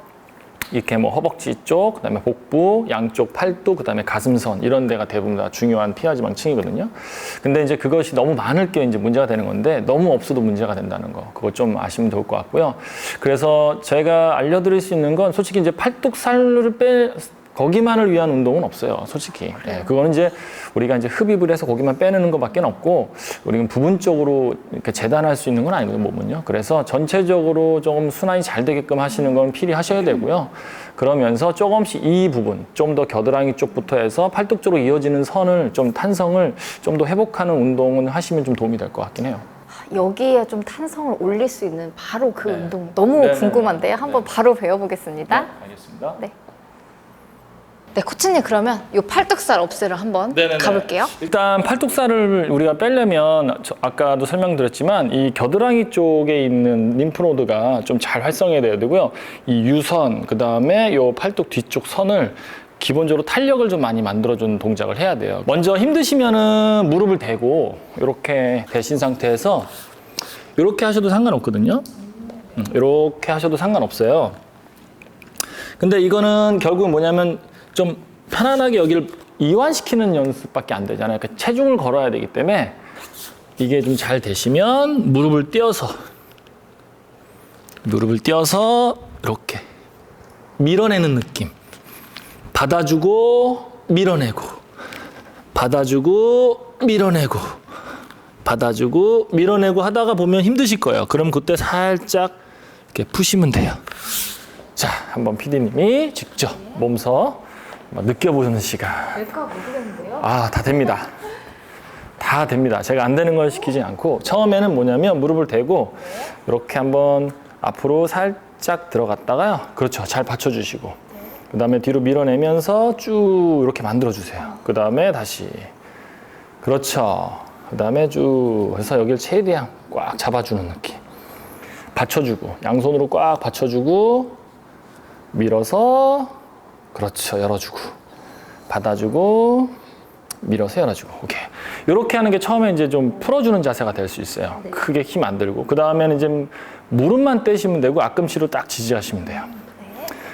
이렇게 뭐 허벅지 쪽, 그다음에 복부, 양쪽 팔뚝, 그다음에 가슴선 이런 데가 대부분 다 중요한 피하지방층이거든요. 근데 이제 그것이 너무 많을 게 이제 문제가 되는 건데 너무 없어도 문제가 된다는 거. 그거 좀 아시면 좋을 것 같고요. 그래서 제가 알려드릴 수 있는 건 솔직히 이제 팔뚝살을 거기만을 위한 운동은 없어요, 솔직히. 네, 그거는 이제 우리가 이제 흡입을 해서 거기만 빼내는 것밖에 없고, 우리는 부분적으로 이렇게 재단할 수 있는 건 아니거든요, 몸은요. 그래서 전체적으로 조금 순환이 잘 되게끔 하시는 건 필히 하셔야 되고요. 그러면서 조금씩 이 부분, 좀 더 겨드랑이 쪽부터 해서 팔뚝 쪽으로 이어지는 선을 좀 탄성을 좀 더 회복하는 운동은 하시면 좀 도움이 될 것 같긴 해요. 여기에 좀 탄성을 올릴 수 있는 바로 그 네. 운동 너무 네, 궁금한데요. 네. 한번 바로 배워보겠습니다. 네, 알겠습니다. 네. 네, 코치님 그러면 이 팔뚝살 없애를 한번 가볼게요. 일단 팔뚝살을 우리가 빼려면 아까도 설명드렸지만 이 겨드랑이 쪽에 있는 림프노드가 좀 잘 활성화돼야 되고요. 이 유선, 그 다음에 이 팔뚝 뒤쪽 선을 기본적으로 탄력을 좀 많이 만들어주는 동작을 해야 돼요. 먼저 힘드시면은 무릎을 대고 이렇게 대신 상태에서 이렇게 하셔도 상관없거든요. 이렇게 하셔도 상관없어요. 근데 이거는 결국은 뭐냐면 좀 편안하게 여기를 이완시키는 연습밖에 안 되잖아요. 그러니까 체중을 걸어야 되기 때문에 이게 좀 잘 되시면 무릎을 띄어서 이렇게 밀어내는 느낌. 받아주고 밀어내고, 받아주고 밀어내고, 받아주고 밀어내고 하다가 보면 힘드실 거예요. 그럼 그때 살짝 이렇게 푸시면 돼요. 자, 한번 PD님이 직접 몸서 느껴보는 시간. 될까 모르겠는데요. 아, 다 됩니다. 다 됩니다. 제가 안 되는 걸 시키지 않고 처음에는 뭐냐면 무릎을 대고 이렇게 한번 앞으로 살짝 들어갔다가요. 그렇죠. 잘 받쳐주시고 그 다음에 뒤로 밀어내면서 쭉 이렇게 만들어주세요. 그 다음에 다시 그렇죠. 그 다음에 쭉 해서 여기를 최대한 꽉 잡아주는 느낌. 받쳐주고 양손으로 꽉 받쳐주고 밀어서 그렇죠. 열어주고 받아주고 밀어서 열어주고. 오케이. 이렇게 하는 게 처음에 이제 좀 풀어주는 자세가 될 수 있어요. 크게 힘 안 들고. 그 다음에는 이제 무릎만 떼시면 되고 앞꿈치로 딱 지지하시면 돼요.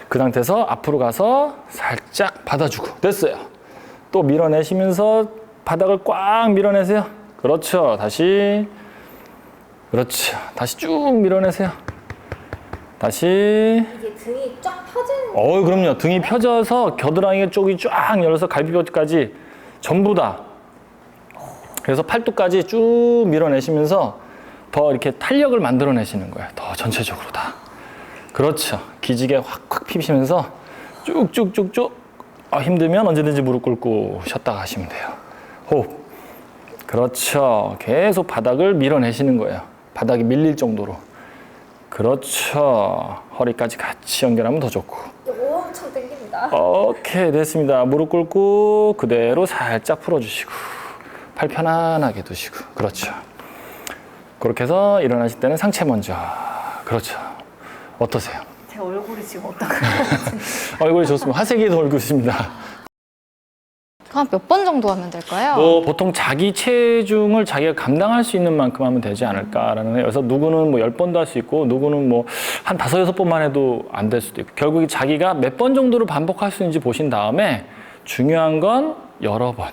그 상태에서 앞으로 가서 살짝 받아주고. 됐어요. 또 밀어내시면서 바닥을 꽉 밀어내세요. 그렇죠. 다시. 그렇죠. 다시 쭉 밀어내세요. 다시. 이게 등이 쫙 펴지는. 그럼요. 등이 펴져서 겨드랑이 쪽이 쫙 열어서 갈비뼈까지 전부 다. 그래서 팔뚝까지 쭉 밀어내시면서 더 이렇게 탄력을 만들어내시는 거예요. 더 전체적으로 다. 그렇죠. 기지개 확확 피시면서 쭉쭉쭉쭉. 힘들면 언제든지 무릎 꿇고 쉬었다가 하시면 돼요. 호흡. 그렇죠. 계속 바닥을 밀어내시는 거예요. 바닥이 밀릴 정도로. 그렇죠. 허리까지 같이 연결하면 더 좋고. 엄청 당깁니다. 오케이, 됐습니다. 무릎 꿇고 그대로 살짝 풀어주시고 팔 편안하게 두시고. 그렇죠. 그렇게 해서 일어나실 때는 상체 먼저. 그렇죠. 어떠세요? 제 얼굴이 지금 어떤가요? 얼굴이 좋습니다. 화색이도 얼굴이십니다. 한 몇 번 정도 하면 될까요? 보통 자기 체중을 자기가 감당할 수 있는 만큼 하면 되지 않을까라는 거예요. 그래서 누구는 뭐 10번도 할 수 있고 누구는 뭐 한 5, 6번만 해도 안 될 수도 있고 결국 자기가 몇 번 정도로 반복할 수 있는지 보신 다음에 중요한 건 여러 번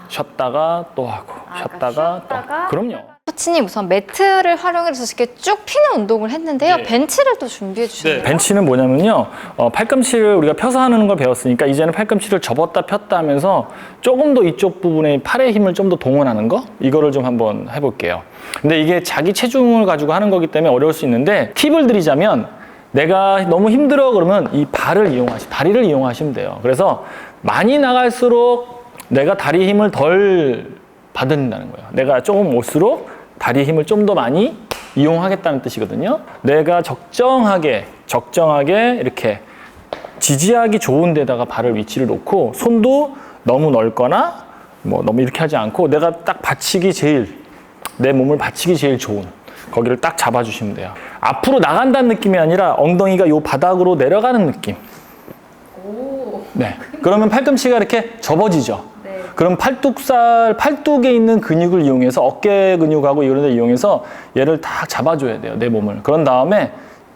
쉬었다가 또 하고 쉬었다가 또 하고. 그럼요. 코치님 우선 매트를 활용해서 이렇게 쭉 피는 운동을 했는데요. 네. 벤치를 또 준비해 주셨네요. 벤치는 뭐냐면요. 팔꿈치를 우리가 펴서 하는 걸 배웠으니까 이제는 팔꿈치를 접었다 폈다 하면서 조금 더 이쪽 부분에 팔의 힘을 좀 더 동원하는 거? 이거를 좀 한번 해볼게요. 근데 이게 자기 체중을 가지고 하는 거기 때문에 어려울 수 있는데 팁을 드리자면 내가 너무 힘들어 그러면 이 다리를 이용하시면 돼요. 그래서 많이 나갈수록 내가 다리 힘을 덜 받는다는 거예요. 내가 조금 올수록 다리 힘을 좀 더 많이 이용하겠다는 뜻이거든요. 내가 적정하게 이렇게 지지하기 좋은 데다가 발을 위치를 놓고 손도 너무 넓거나 뭐 너무 이렇게 하지 않고 내가 딱 내 몸을 받치기 제일 좋은 거기를 딱 잡아주시면 돼요. 앞으로 나간다는 느낌이 아니라 엉덩이가 요 바닥으로 내려가는 느낌. 네. 그러면 팔꿈치가 이렇게 접어지죠. 네. 그럼 팔뚝에 있는 근육을 이용해서 어깨 근육하고 이런 데 이용해서 얘를 딱 잡아줘야 돼요. 내 몸을. 그런 다음에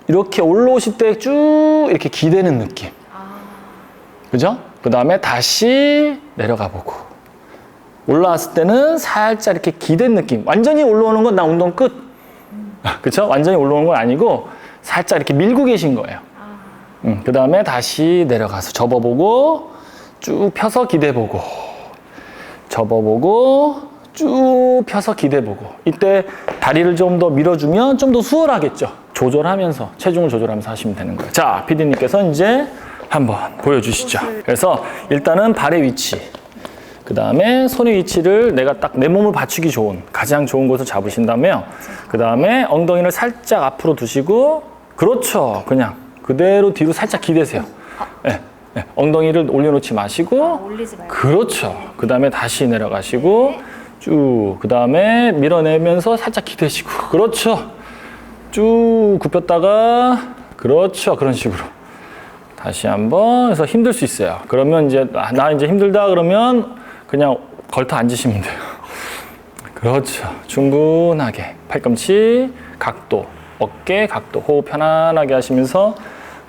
이렇게 올라오실 때 쭉 이렇게 기대는 느낌. 그죠? 그 다음에 다시 내려가 보고. 올라왔을 때는 살짝 이렇게 기댄 느낌. 완전히 올라오는 건 나 운동 끝. 그쵸? 완전히 올라오는 건 아니고 살짝 이렇게 밀고 계신 거예요. 그 다음에 다시 내려가서 접어보고 쭉 펴서 기대보고 접어보고 쭉 펴서 기대보고 이때 다리를 좀 더 밀어주면 좀 더 수월하겠죠. 조절하면서 체중을 조절하면서 하시면 되는 거예요. 자, PD님께서 이제 한번 보여주시죠. 그래서 일단은 발의 위치 그 다음에 손의 위치를 내가 딱 내 몸을 받치기 좋은 가장 좋은 곳을 잡으신 다음에요. 그 다음에 엉덩이를 살짝 앞으로 두시고 그렇죠. 그냥 그대로 뒤로 살짝 기대세요. 네. 네, 엉덩이를 올려놓지 마시고 올리지 말고. 그렇죠. 그 다음에 다시 내려가시고 쭉 그 다음에 밀어내면서 살짝 기대시고 그렇죠. 쭉 굽혔다가 그렇죠. 그런 식으로 다시 한번 해서 힘들 수 있어요. 그러면 이제 나 이제 힘들다 그러면 그냥 걸터 앉으시면 돼요. 그렇죠. 충분하게 팔꿈치 각도, 어깨 각도, 호흡 편안하게 하시면서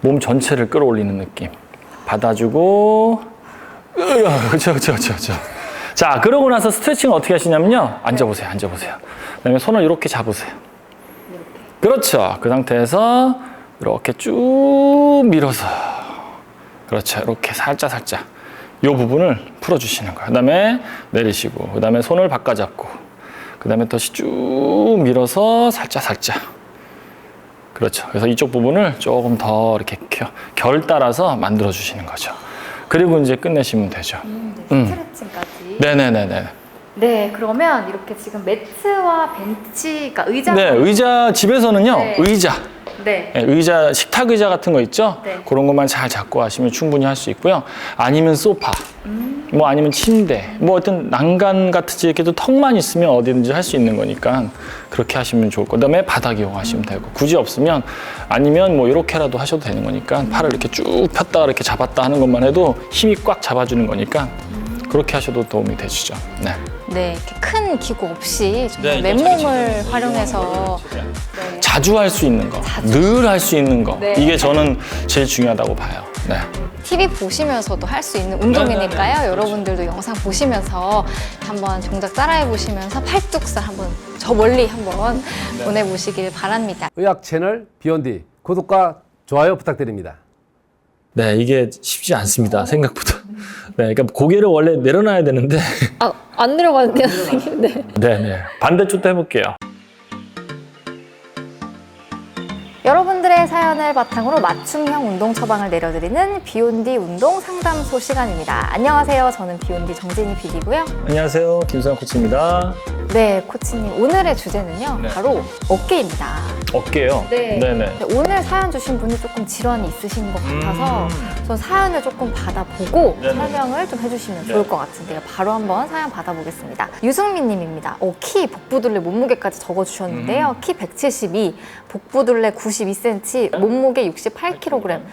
몸 전체를 끌어올리는 느낌. 받아주고, 그렇죠. 자, 그러고 나서 스트레칭을 어떻게 하시냐면요. 앉아보세요. 그다음에 손을 이렇게 잡으세요. 그렇죠. 그 상태에서 이렇게 쭉 밀어서, 그렇죠. 이렇게 살짝 이 부분을 풀어주시는 거예요. 그다음에 내리시고, 그다음에 손을 바꿔 잡고, 그다음에 다시 쭉 밀어서 살짝. 그렇죠. 그래서 이쪽 부분을 조금 더 이렇게 결 따라서 만들어 주시는 거죠. 그리고 이제 끝내시면 되죠. 네, 스트레칭까지. 네네네네. 네, 그러면 이렇게 지금 매트와 벤치, 그러니까 의자. 네, 의자 집에서는요. 네. 네. 의자, 식탁 의자 같은 거 있죠? 네. 그런 것만 잘 잡고 하시면 충분히 할 수 있고요. 아니면 소파, 뭐 아니면 침대, 뭐 어떤 난간 같이 이렇게 턱만 있으면 어디든지 할 수 있는 거니까 그렇게 하시면 좋을 거. 그다음에 바닥 이용하시면 되고, 굳이 없으면 아니면 뭐 이렇게라도 하셔도 되는 거니까 팔을 이렇게 쭉 폈다가 이렇게 잡았다 하는 것만 해도 힘이 꽉 잡아주는 거니까 그렇게 하셔도 도움이 되시죠. 네. 네, 이렇게 큰 기구 없이 정말 네, 맨몸을 활용해서 네. 자주 할 수 있는 거, 늘 할 수 있는 거, 네. 이게 저는 제일 중요하다고 봐요. 네. TV 보시면서도 할 수 있는 운동이니까요. 네. 여러분들도 영상 보시면서 한번 동작 따라해 보시면서 팔뚝살 한번 저 멀리 한번 보내보시길 바랍니다. 의학 채널 비욘디 구독과 좋아요 부탁드립니다. 네, 이게 쉽지 않습니다. 생각보다. 네, 그러니까 고개를 원래 내려놔야 되는데. 안 내려가는데요, 선생님? 네. 네. 반대쪽도 해볼게요. 여러분들의 사연을 바탕으로 맞춤형 운동 처방을 내려드리는 비욘디 운동 상담소 시간입니다. 안녕하세요. 저는 비욘디 정진희 PD고요. 안녕하세요. 김수영 코치입니다. 네, 코치님. 오늘의 주제는요. 네. 바로 어깨입니다. 어깨요? 네. 네네. 오늘 사연 주신 분이 조금 질환이 있으신 것 같아서 전 사연을 조금 받아보고 네네. 설명을 좀 해주시면 네. 좋을 것 같은데요. 바로 한번 사연 받아보겠습니다. 유승민 님입니다. 키, 복부둘레, 몸무게까지 적어주셨는데요. 키 172, 복부둘레 92cm, 몸무게 68kg. 네.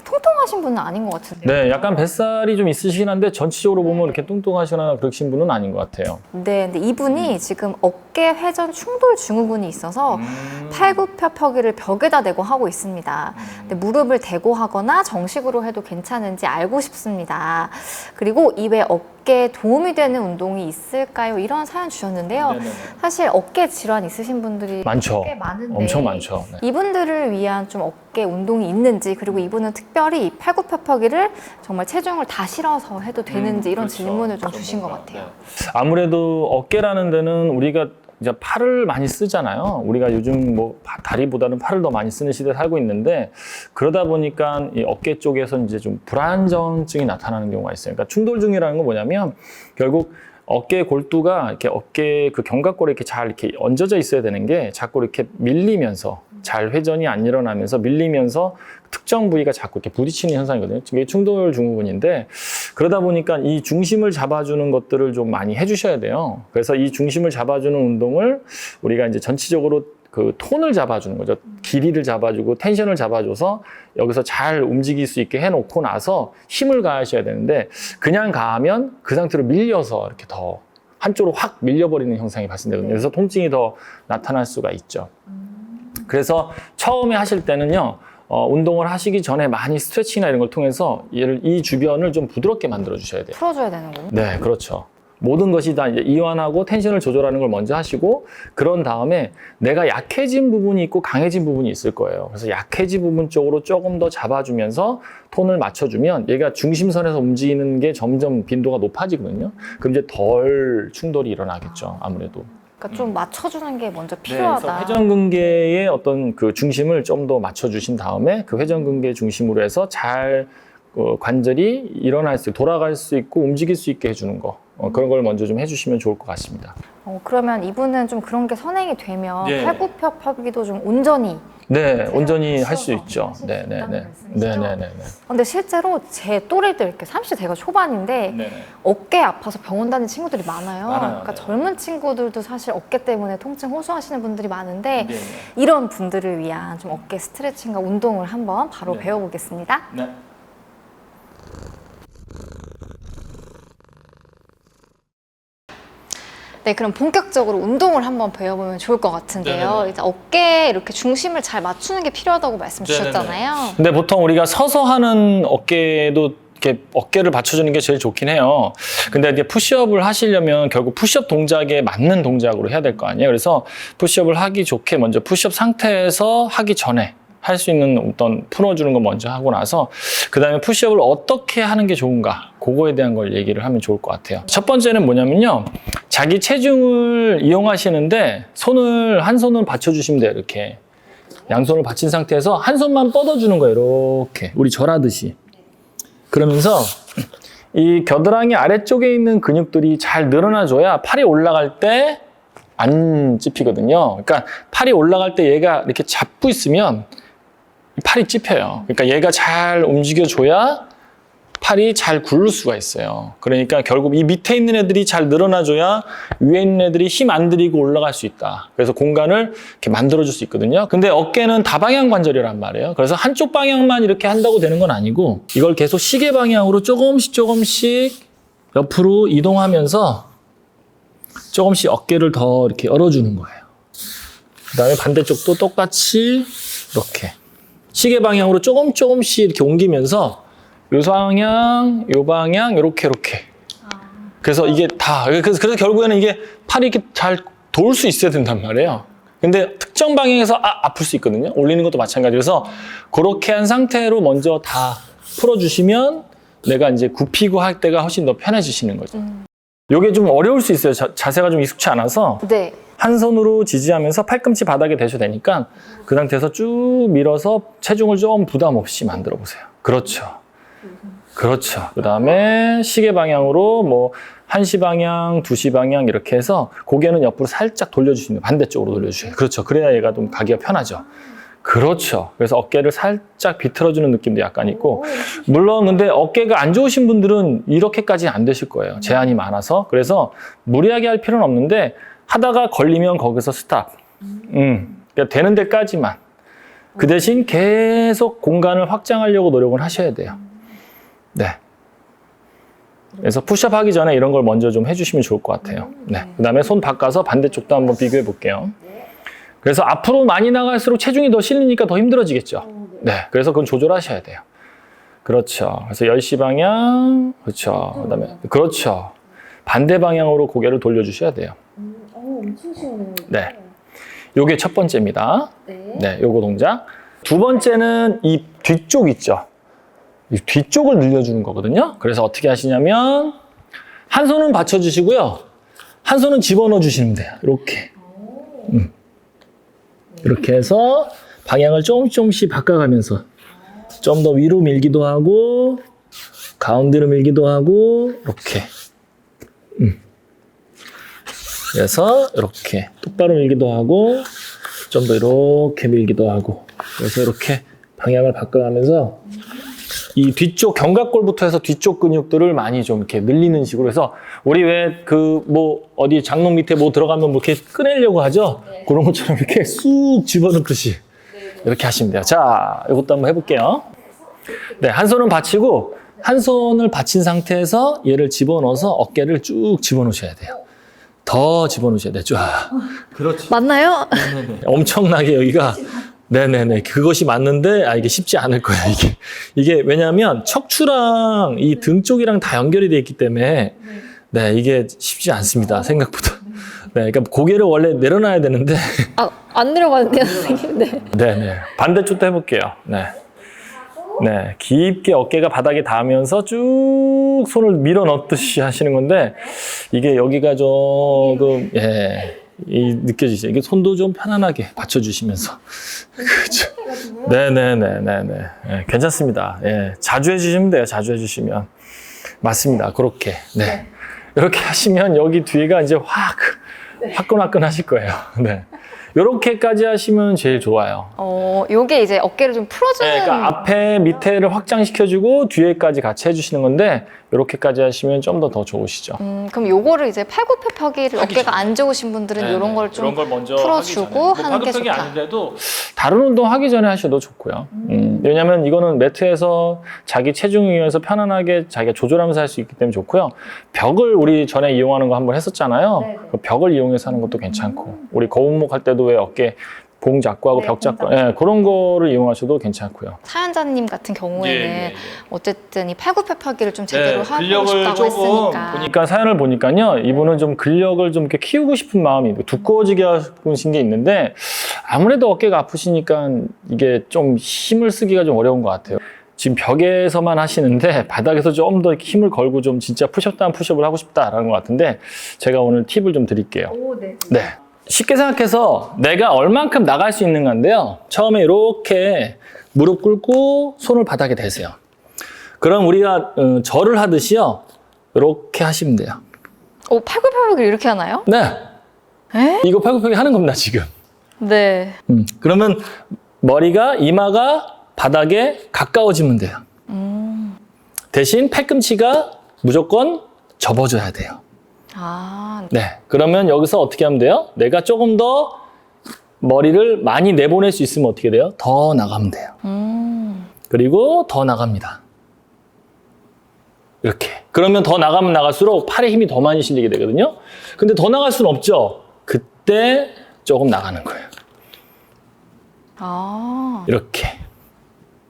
통통하신 분은 아닌 것 같은데요. 네, 약간 뱃살이 좀 있으시긴 한데 전체적으로 보면 이렇게 뚱뚱하시거나 그러신 분은 아닌 것 같아요. 네, 근데 이분이 지금 어깨 회전 충돌 증후군이 있어서 팔굽혀펴기를 벽에다 대고 하고 있습니다. 근데 무릎을 대고 하거나 정식으로 해도 괜찮은지 알고 싶습니다. 그리고 이외 어깨에 도움이 되는 운동이 있을까요? 이런 사연 주셨는데요. 네네네. 사실 어깨 질환 있으신 분들이 많죠. 꽤 많은데. 엄청 많죠. 네. 이분들을 위한 좀 어깨 운동이 있는지, 그리고 이분은 특별히 팔굽혀펴기를 정말 체중을 다 실어서 해도 되는지 이런 그렇죠. 질문을 좀 주신 것 같아요. 네. 아무래도 어깨라는 데는 우리가 이제 팔을 많이 쓰잖아요. 우리가 요즘 뭐 다리보다는 팔을 더 많이 쓰는 시대에 살고 있는데, 그러다 보니까 이 어깨 쪽에서 이제 좀 불안정증이 나타나는 경우가 있어요. 그러니까 충돌증이라는 건 뭐냐면 결국 어깨 골두가 이렇게 어깨 그 견갑골에 이렇게 잘 이렇게 얹어져 있어야 되는 게 자꾸 이렇게 밀리면서 잘 회전이 안 일어나면서 밀리면서 특정 부위가 자꾸 이렇게 부딪히는 현상이거든요. 이게 충돌 증후군인데, 그러다 보니까 이 중심을 잡아주는 것들을 좀 많이 해주셔야 돼요. 그래서 이 중심을 잡아주는 운동을 우리가 이제 전체적으로 그 톤을 잡아주는 거죠. 길이를 잡아주고 텐션을 잡아줘서 여기서 잘 움직일 수 있게 해놓고 나서 힘을 가하셔야 되는데, 그냥 가하면 그 상태로 밀려서 이렇게 더 한쪽으로 확 밀려버리는 현상이 발생되거든요. 그래서 통증이 더 나타날 수가 있죠. 그래서 처음에 하실 때는요, 운동을 하시기 전에 많이 스트레칭이나 이런 걸 통해서 이 주변을 좀 부드럽게 만들어 주셔야 돼요. 풀어줘야 되는군요. 네, 그렇죠. 모든 것이 다 이제 이완하고 텐션을 조절하는 걸 먼저 하시고, 그런 다음에 내가 약해진 부분이 있고 강해진 부분이 있을 거예요. 그래서 약해진 부분 쪽으로 조금 더 잡아주면서 톤을 맞춰주면 얘가 중심선에서 움직이는 게 점점 빈도가 높아지거든요. 그럼 이제 덜 충돌이 일어나겠죠, 아무래도. 그러니까 좀 맞춰주는 게 먼저 그래서 필요하다. 회전근개의 어떤 그 중심을 좀 더 맞춰주신 다음에 그 회전근개 중심으로 해서 잘 관절이 일어날 수, 돌아갈 수 있고 움직일 수 있게 해주는 거, 그런 걸 먼저 좀 해주시면 좋을 것 같습니다. 그러면 이분은 좀 그런 게 선행이 되면 예. 팔굽혀펴기도 좀 온전히. 네, 온전히 할 수 있죠. 네네네. 네네네. 근데 실제로 제 또래들 이렇게 30대 대가 초반인데 네네. 어깨 아파서 병원 다니는 친구들이 많아요. 많아요, 그러니까 네. 젊은 친구들도 사실 어깨 때문에 통증 호소하시는 분들이 많은데 네네. 이런 분들을 위한 좀 어깨 스트레칭과 운동을 한번 바로 네. 배워보겠습니다. 네. 네, 그럼 본격적으로 운동을 한번 배워보면 좋을 것 같은데요. 네네네. 이제 어깨에 이렇게 중심을 잘 맞추는 게 필요하다고 말씀 네네네. 주셨잖아요. 근데 보통 우리가 서서 하는 어깨도 이렇게 어깨를 받쳐주는 게 제일 좋긴 해요. 근데 이제 푸시업을 하시려면 결국 푸시업 동작에 맞는 동작으로 해야 될 거 아니에요. 그래서 푸시업을 하기 좋게 먼저 푸시업 상태에서 하기 전에 할 수 있는 어떤 풀어주는 거 먼저 하고 나서 그 다음에 푸시업을 어떻게 하는 게 좋은가 그거에 대한 걸 얘기를 하면 좋을 것 같아요. 첫 번째는 뭐냐면요. 자기 체중을 이용하시는데 한 손을 받쳐주시면 돼요. 이렇게 양손을 받친 상태에서 한 손만 뻗어주는 거예요. 이렇게 우리 절하듯이. 그러면서 이 겨드랑이 아래쪽에 있는 근육들이 잘 늘어나줘야 팔이 올라갈 때 안 찝히거든요. 그러니까 팔이 올라갈 때 얘가 이렇게 잡고 있으면 팔이 찝혀요. 그러니까 얘가 잘 움직여줘야 팔이 잘 굴를 수가 있어요. 그러니까 결국 이 밑에 있는 애들이 잘 늘어나줘야 위에 있는 애들이 힘 안 들이고 올라갈 수 있다. 그래서 공간을 이렇게 만들어줄 수 있거든요. 근데 어깨는 다방향 관절이란 말이에요. 그래서 한쪽 방향만 이렇게 한다고 되는 건 아니고 이걸 계속 시계 방향으로 조금씩 옆으로 이동하면서 조금씩 어깨를 더 이렇게 열어주는 거예요. 그 다음에 반대쪽도 똑같이 이렇게 시계 방향으로 조금씩 이렇게 옮기면서 요 방향, 요 방향, 요렇게. 그래서 이게 다, 그래서 결국에는 이게 팔이 이렇게 잘 돌 수 있어야 된단 말이에요. 근데 특정 방향에서 아플 수 있거든요. 올리는 것도 마찬가지로. 그래서 그렇게 한 상태로 먼저 다 풀어주시면 내가 이제 굽히고 할 때가 훨씬 더 편해지시는 거죠. 요게 좀 어려울 수 있어요. 자세가 좀 익숙치 않아서. 네. 한 손으로 지지하면서 팔꿈치 바닥에 대셔야 되니까 그 상태에서 쭉 밀어서 체중을 좀 부담 없이 만들어 보세요. 그렇죠. 그 다음에 시계 방향으로 뭐 1시 방향, 2시 방향 이렇게 해서 고개는 옆으로 살짝 돌려주시면 반대쪽으로 돌려주세요. 그렇죠. 그래야 얘가 좀 가기가 편하죠. 그렇죠. 그래서 어깨를 살짝 비틀어주는 느낌도 약간 있고 물론 근데 어깨가 안 좋으신 분들은 이렇게까지는 안 되실 거예요. 제한이 많아서. 그래서 무리하게 할 필요는 없는데 하다가 걸리면 거기서 스탑. 그러니까 되는 데까지만. 그 대신 계속 공간을 확장하려고 노력을 하셔야 돼요. 네. 그래서 푸시업 하기 전에 이런 걸 먼저 좀 해주시면 좋을 것 같아요. 네. 그 다음에 손 바꿔서 반대쪽도 한번 비교해 볼게요. 그래서 앞으로 많이 나갈수록 체중이 더 실리니까 더 힘들어지겠죠. 네. 그래서 그건 조절하셔야 돼요. 그렇죠. 그래서 10시 방향. 그렇죠. 그 다음에, 그렇죠. 반대 방향으로 고개를 돌려주셔야 돼요. 엄청 시원해요. 네. 요게 첫 번째입니다. 네. 요거 동작. 두 번째는 이 뒤쪽 있죠. 이 뒤쪽을 늘려주는 거거든요. 그래서 어떻게 하시냐면, 한 손은 받쳐주시고요. 한 손은 집어넣어 주시면 돼요. 이렇게. 이렇게 해서 방향을 조금씩 바꿔가면서 좀 더 위로 밀기도 하고 가운데로 밀기도 하고 이렇게 그래서 이렇게 똑바로 밀기도 하고 좀 더 이렇게 밀기도 하고 그래서 이렇게 방향을 바꿔가면서 이 뒤쪽 견갑골부터 해서 뒤쪽 근육들을 많이 좀 이렇게 늘리는 식으로 해서 우리 왜 뭐 어디 장롱 밑에 뭐 들어가면 뭐 이렇게 꺼내려고 하죠? 네. 그런 것처럼 이렇게 쑥 집어넣듯이 이렇게 하시면 돼요. 자, 이것도 한번 해볼게요. 네, 한 손은 받치고 한 손을 받친 상태에서 얘를 집어넣어서 어깨를 쭉 집어넣으셔야 돼요. 더 집어넣으셔야 돼요. 쫙. 그렇지. 맞나요? 엄청나게 여기가 네네네. 그것이 맞는데, 이게 쉽지 않을 거예요, 이게 왜냐하면 척추랑 이 등 쪽이랑 다 연결이 되어 있기 때문에, 네, 이게 쉽지 않습니다, 생각보다. 네, 그러니까 고개를 원래 내려놔야 되는데. 안 내려가는데요, 선생님? 네. 네네. 반대쪽도 해볼게요. 네. 네. 깊게 어깨가 바닥에 닿으면서 쭉 손을 밀어 넣듯이 하시는 건데, 이게 여기가 조금, 느껴지시죠? 이게 손도 좀 편안하게 받쳐주시면서. 그렇죠. 네네네네네. 네, 괜찮습니다. 예. 자주 해주시면 돼요. 자주 해주시면. 맞습니다. 그렇게. 네. 이렇게 하시면 여기 뒤가 이제 확 화끈화끈 하실 거예요. 네. 요렇게까지 하시면 제일 좋아요. 요게 이제 어깨를 좀 풀어주는. 네, 그러니까 앞에 밑에를 확장시켜주고 뒤에까지 같이 해주시는 건데 요렇게까지 하시면 좀 더 좋으시죠. 그럼 요거를 이제 팔굽혀펴기를 어깨가 안 좋으신 분들은 이런 걸 좀 풀어주고 하는 게 팔굽혀펴기 좋다. 아니더라도 다른 운동 하기 전에 하셔도 좋고요. 왜냐하면 이거는 매트에서 자기 체중 이용해서 편안하게 자기가 조절하면서 할 수 있기 때문에 좋고요. 벽을 우리 전에 이용하는 거 한번 했었잖아요. 그 벽을 이용해서 하는 것도 괜찮고 우리 거북목 할 때도 왜 어깨 봉 잡고 하고 벽 잡고 그런 거를 이용하셔도 괜찮고요. 사연자님 같은 경우에는 예. 어쨌든 이 팔굽혀펴기를 좀 제대로 하고 근력을 싶다고 조금 했으니까. 보니까 사연을 보니까요, 이분은 좀 근력을 좀 이렇게 키우고 싶은 마음이 두꺼워지게 하신 게 있는데 아무래도 어깨가 아프시니까 이게 좀 힘을 쓰기가 좀 어려운 것 같아요. 지금 벽에서만 하시는데 바닥에서 좀 더 힘을 걸고 좀 진짜 푸시업 다운 푸시업을 하고 싶다라는 것 같은데 제가 오늘 팁을 좀 드릴게요. 네. 쉽게 생각해서 내가 얼만큼 나갈 수 있는가인데요. 처음에 이렇게 무릎 꿇고 손을 바닥에 대세요. 그럼 우리가 절을 하듯이요. 이렇게 하시면 돼요. 팔굽혀펴기를 이렇게 하나요? 네. 에? 이거 팔굽혀펴기 하는 겁니다, 지금. 네. 그러면 머리가, 이마가 바닥에 가까워지면 돼요. 대신 팔꿈치가 무조건 접어줘야 돼요. 네. 그러면 여기서 어떻게 하면 돼요? 내가 조금 더 머리를 많이 내보낼 수 있으면 어떻게 돼요? 더 나가면 돼요. 그리고 더 나갑니다. 이렇게. 그러면 더 나가면 나갈수록 팔에 힘이 더 많이 실리게 되거든요. 근데 더 나갈 수는 없죠. 그때 조금 나가는 거예요. 이렇게.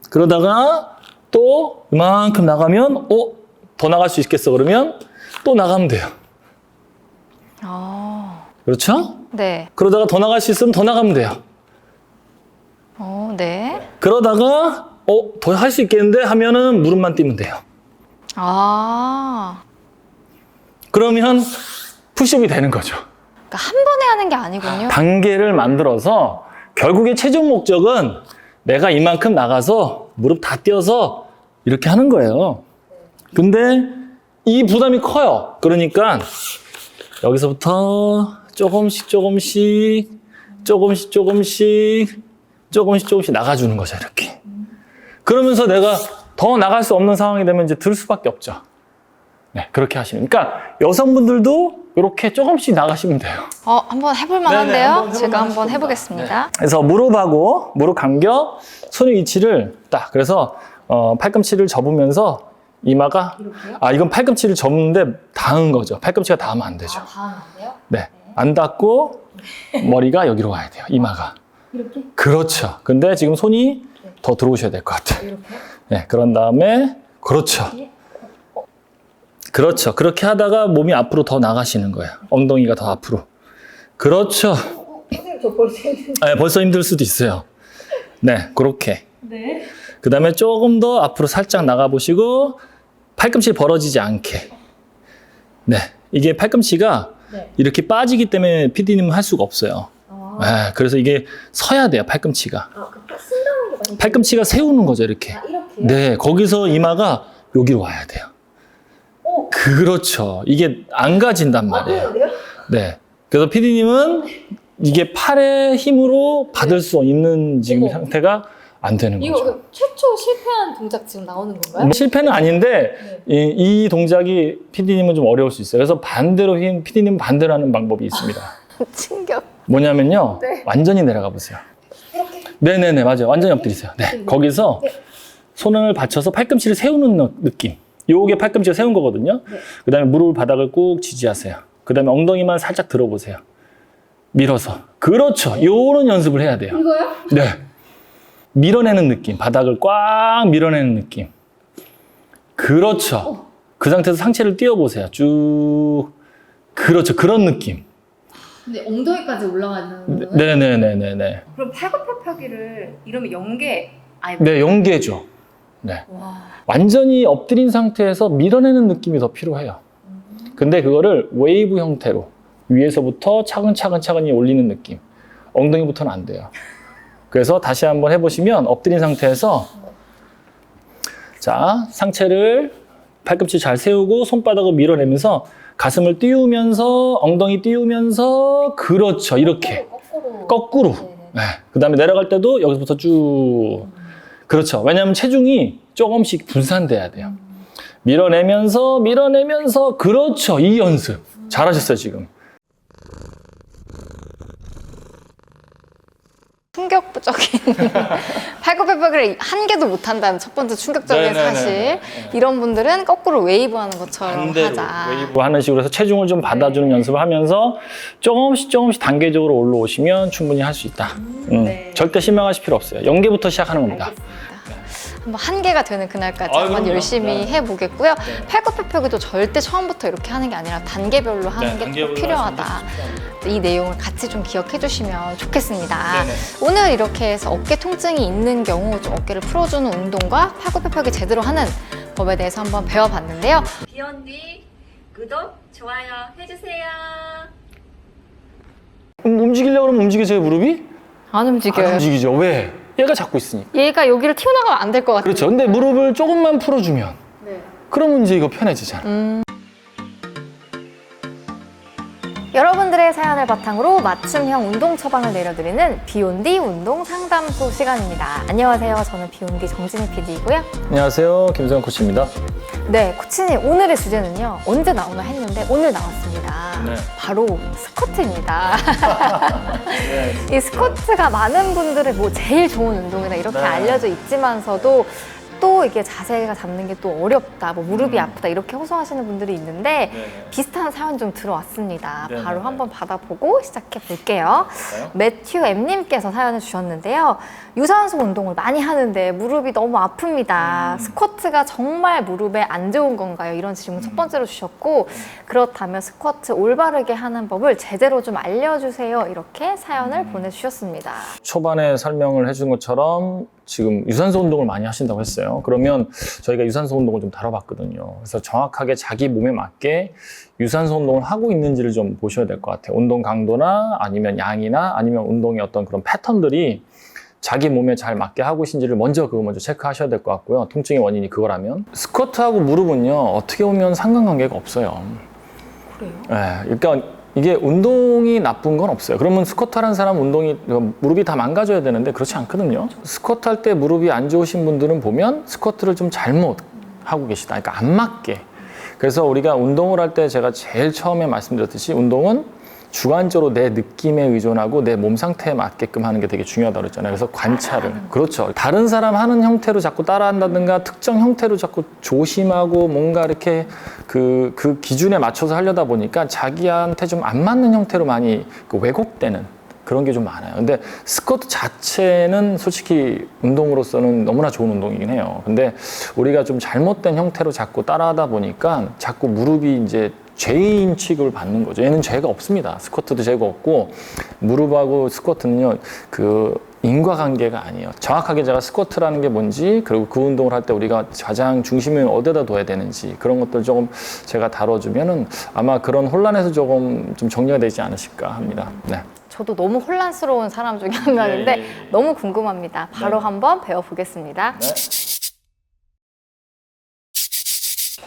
그러다가 또 이만큼 나가면 더 나갈 수 있겠어. 그러면 또 나가면 돼요. 그렇죠? 네. 그러다가 더 나갈 수 있으면 더 나가면 돼요. 네. 그러다가 더 할 수 있겠는데 하면은 무릎만 띄면 돼요. 그러면 푸시업이 되는 거죠. 그러니까 한 번에 하는 게 아니군요. 단계를 만들어서 결국에 최종 목적은 내가 이만큼 나가서 무릎 다 띄어서 이렇게 하는 거예요. 근데 이 부담이 커요. 그러니까 여기서부터 조금씩 나가주는 거죠, 이렇게. 그러면서 내가 더 나갈 수 없는 상황이 되면 이제 들 수밖에 없죠. 네, 그렇게 하시면. 그러니까 여성분들도 이렇게 조금씩 나가시면 돼요. 한번 해볼 만한데요? 제가 한번 해보겠습니다. 그래서 무릎하고 무릎 간격, 손의 위치를 딱, 그래서 팔꿈치를 접으면서 이마가, 이건 팔꿈치를 접는데 닿은 거죠. 팔꿈치가 닿으면 안 되죠. 닿으면 안 돼요? 네. 안 닿고 머리가 여기로 와야 돼요. 이마가. 이렇게? 그렇죠. 근데 지금 손이 더 들어오셔야 될 것 같아요. 이렇게? 네. 그런 다음에, 그렇죠. 그렇죠. 그렇게 하다가 몸이 앞으로 더 나가시는 거예요. 엉덩이가 더 앞으로. 그렇죠. 선생님 저 벌써 힘든데. 네, 벌써 힘들 수도 있어요. 네. 그렇게. 네. 그 다음에 조금 더 앞으로 살짝 나가보시고 팔꿈치 벌어지지 않게. 네. 이게 팔꿈치가 이렇게 빠지기 때문에 PD님은 할 수가 없어요. 네, 그래서 이게 서야 돼요, 팔꿈치가. 팔꿈치가 세우는 거죠, 이렇게. 이렇게요? 네, 거기서 이마가 여기로 와야 돼요. 그렇죠. 이게 안 가진단 말이에요. 네. 그래서 PD님은 이게 팔의 힘으로 받을 수 있는 지금 상태가 안 되는 거죠. 이거 최초 실패한 동작 지금 나오는 건가요? 실패는 아닌데 이 동작이 PD님은 좀 어려울 수 있어요. 그래서 반대로 PD님은 반대로 하는 방법이 있습니다. 충격. 뭐냐면요. 완전히 내려가 보세요. 네네네, 맞아요. 완전히 엎드리세요. 네. 거기서 손을 받쳐서 팔꿈치를 세우는 느낌. 요게 팔꿈치가 세운 거거든요. 그 다음에 무릎 바닥을 꾹 지지하세요. 그 다음에 엉덩이만 살짝 들어보세요. 밀어서. 그렇죠. 요런 연습을 해야 돼요. 이거요? 네. 밀어내는 느낌. 바닥을 꽉 밀어내는 느낌. 그렇죠. 그 상태에서 상체를 띄워보세요. 쭉. 그렇죠. 그런 느낌. 근데 엉덩이까지 올라가는 거예요? 네네네네네. 그럼 팔굽혀펴기를 이러면 연계 네, 연계죠. 네. 완전히 엎드린 상태에서 밀어내는 느낌이 더 필요해요. 근데 그거를 웨이브 형태로 위에서부터 차근차근히 올리는 느낌. 엉덩이부터는 안 돼요. 그래서 다시 한번 해보시면 엎드린 상태에서 자, 상체를 팔꿈치 잘 세우고 손바닥을 밀어내면서 가슴을 띄우면서 엉덩이 띄우면서 그렇죠. 이렇게 거꾸로. 네. 그다음에 내려갈 때도 여기서부터 쭉 그렇죠. 왜냐하면 체중이 조금씩 분산돼야 돼요. 밀어내면서 그렇죠. 이 연습 잘하셨어요 지금. 충격적인 팔굽혀펴기를 한 개도 못 한다는 첫 번째 충격적인 네네네네. 사실. 이런 분들은 거꾸로 웨이브 하는 것처럼 하자. 웨이브 하는 식으로 해서 체중을 좀 받아주는 연습을 하면서 조금씩 단계적으로 올라오시면 충분히 할 수 있다. 절대 실망하실 필요 없어요. 0개부터 시작하는 겁니다. 한번 한 개가 되는 그날까지 아, 한번 그럼요. 열심히 네. 해보겠고요. 팔굽혀펴기도 절대 처음부터 이렇게 하는 게 아니라 단계별로 하는 게 꼭 단계별로 필요하다. 하시는 게 이 내용을 같이 좀 기억해 주시면 좋겠습니다. 네네. 오늘 이렇게 해서 어깨 통증이 있는 경우 좀 어깨를 풀어주는 운동과 팔굽혀펴기 제대로 하는 법에 대해서 한번 배워봤는데요. 비욘디 구독, 좋아요 해주세요. 움직이려고 그러면 움직이세요 무릎이? 안 움직여요. 안 움직이죠. 왜? 얘가 잡고 있으니까. 얘가 여기를 튀어나가면 안 될 것 같아요. 그렇죠. 근데 무릎을 조금만 풀어주면 그러면 이제 이거 편해지잖아. 여러분들의 사연을 바탕으로 맞춤형 운동 처방을 내려드리는 비욘디 운동 상담소 시간입니다. 안녕하세요. 저는 비욘디 정진희 PD이고요. 안녕하세요. 김성현 코치입니다. 네, 코치님 오늘의 주제는요. 언제 나오나 했는데 오늘 나왔습니다. 네. 바로 스쿼트입니다. 이 스쿼트가 많은 분들의 뭐 제일 좋은 운동이다 이렇게 네. 알려져 있지만서도 또 이게 자세가 잡는 게 또 어렵다, 뭐 무릎이 아프다 이렇게 호소하시는 분들이 있는데 비슷한 사연 좀 들어왔습니다. 네, 바로 네, 한번 받아보고 시작해 볼게요. 매튜 M님께서 사연을 주셨는데요. 유산소 운동을 많이 하는데 무릎이 너무 아픕니다. 스쿼트가 정말 무릎에 안 좋은 건가요? 이런 질문 첫 번째로 주셨고 그렇다면 스쿼트 올바르게 하는 법을 제대로 좀 알려주세요. 이렇게 사연을 보내주셨습니다. 초반에 설명을 해준 것처럼 지금 유산소 운동을 많이 하신다고 했어요. 그러면 저희가 유산소 운동을 좀 다뤄봤거든요. 그래서 정확하게 자기 몸에 맞게 유산소 운동을 하고 있는지를 좀 보셔야 될 것 같아요. 운동 강도나 아니면 양이나 아니면 운동의 어떤 그런 패턴들이 자기 몸에 잘 맞게 하고 계신지를 먼저 체크하셔야 될 것 같고요. 통증의 원인이 그거라면. 스쿼트하고 무릎은요, 어떻게 보면 상관관계가 없어요. 그래요? 네, 그러니까 이게 운동이 나쁜 건 없어요. 그러면 스쿼트 하는 사람 무릎이 다 망가져야 되는데 그렇지 않거든요. 스쿼트 할 때 무릎이 안 좋으신 분들은 보면 스쿼트를 좀 잘못 하고 계시다. 그러니까 안 맞게. 그래서 우리가 운동을 할 때 제가 제일 처음에 말씀드렸듯이 운동은 주관적으로 내 느낌에 의존하고 내 몸 상태에 맞게끔 하는 게 되게 중요하다고 그랬잖아요. 그래서 관찰을. 그렇죠. 다른 사람 하는 형태로 자꾸 따라한다든가 특정 형태로 자꾸 조심하고 뭔가 이렇게 그 기준에 맞춰서 하려다 보니까 자기한테 좀 안 맞는 형태로 많이 왜곡되는 그런 게 좀 많아요. 근데 스쿼트 자체는 솔직히 운동으로서는 너무나 좋은 운동이긴 해요. 근데 우리가 좀 잘못된 형태로 자꾸 따라하다 보니까 자꾸 무릎이 이제 죄인 취급을 받는 거죠. 얘는 죄가 없습니다. 스쿼트도 죄가 없고 무릎하고 스쿼트는요 그 인과관계가 아니에요. 정확하게 제가 스쿼트라는 게 뭔지 그리고 그 운동을 할 때 우리가 가장 중심을 어디다 둬야 되는지 그런 것들 조금 제가 다뤄주면은 아마 그런 혼란에서 조금 좀 정리가 되지 않으실까 합니다. 네. 저도 너무 혼란스러운 사람 중에 한 명인데 너무 궁금합니다. 바로 한번 배워보겠습니다.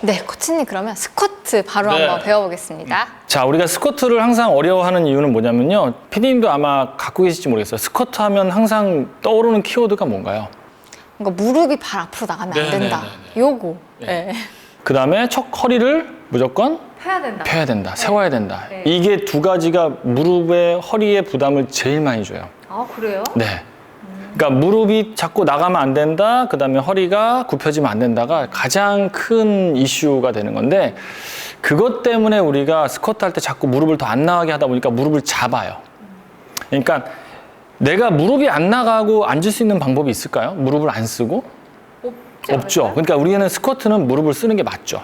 네, 코치님 그러면 스쿼트 바로 한번 배워보겠습니다. 자, 우리가 스쿼트를 항상 어려워하는 이유는 뭐냐면요. PD님도 아마 갖고 계실지 모르겠어요. 스쿼트 하면 항상 떠오르는 키워드가 뭔가요? 그러니까 무릎이 발 앞으로 나가면 안 된다. 요거. 네. 그 다음에 허리를 무조건 펴야 된다. 펴야 된다. 세워야 된다. 이게 두 가지가 무릎에 허리에 부담을 제일 많이 줘요. 아, 그래요? 네. 그러니까 무릎이 자꾸 나가면 안 된다. 그 다음에 허리가 굽혀지면 안 된다가 가장 큰 이슈가 되는 건데 그것 때문에 우리가 스쿼트 할 때 자꾸 무릎을 더 안 나가게 하다 보니까 무릎을 잡아요. 그러니까 내가 무릎이 안 나가고 앉을 수 있는 방법이 있을까요? 무릎을 안 쓰고? 없죠. 그러니까 우리는 스쿼트는 무릎을 쓰는 게 맞죠.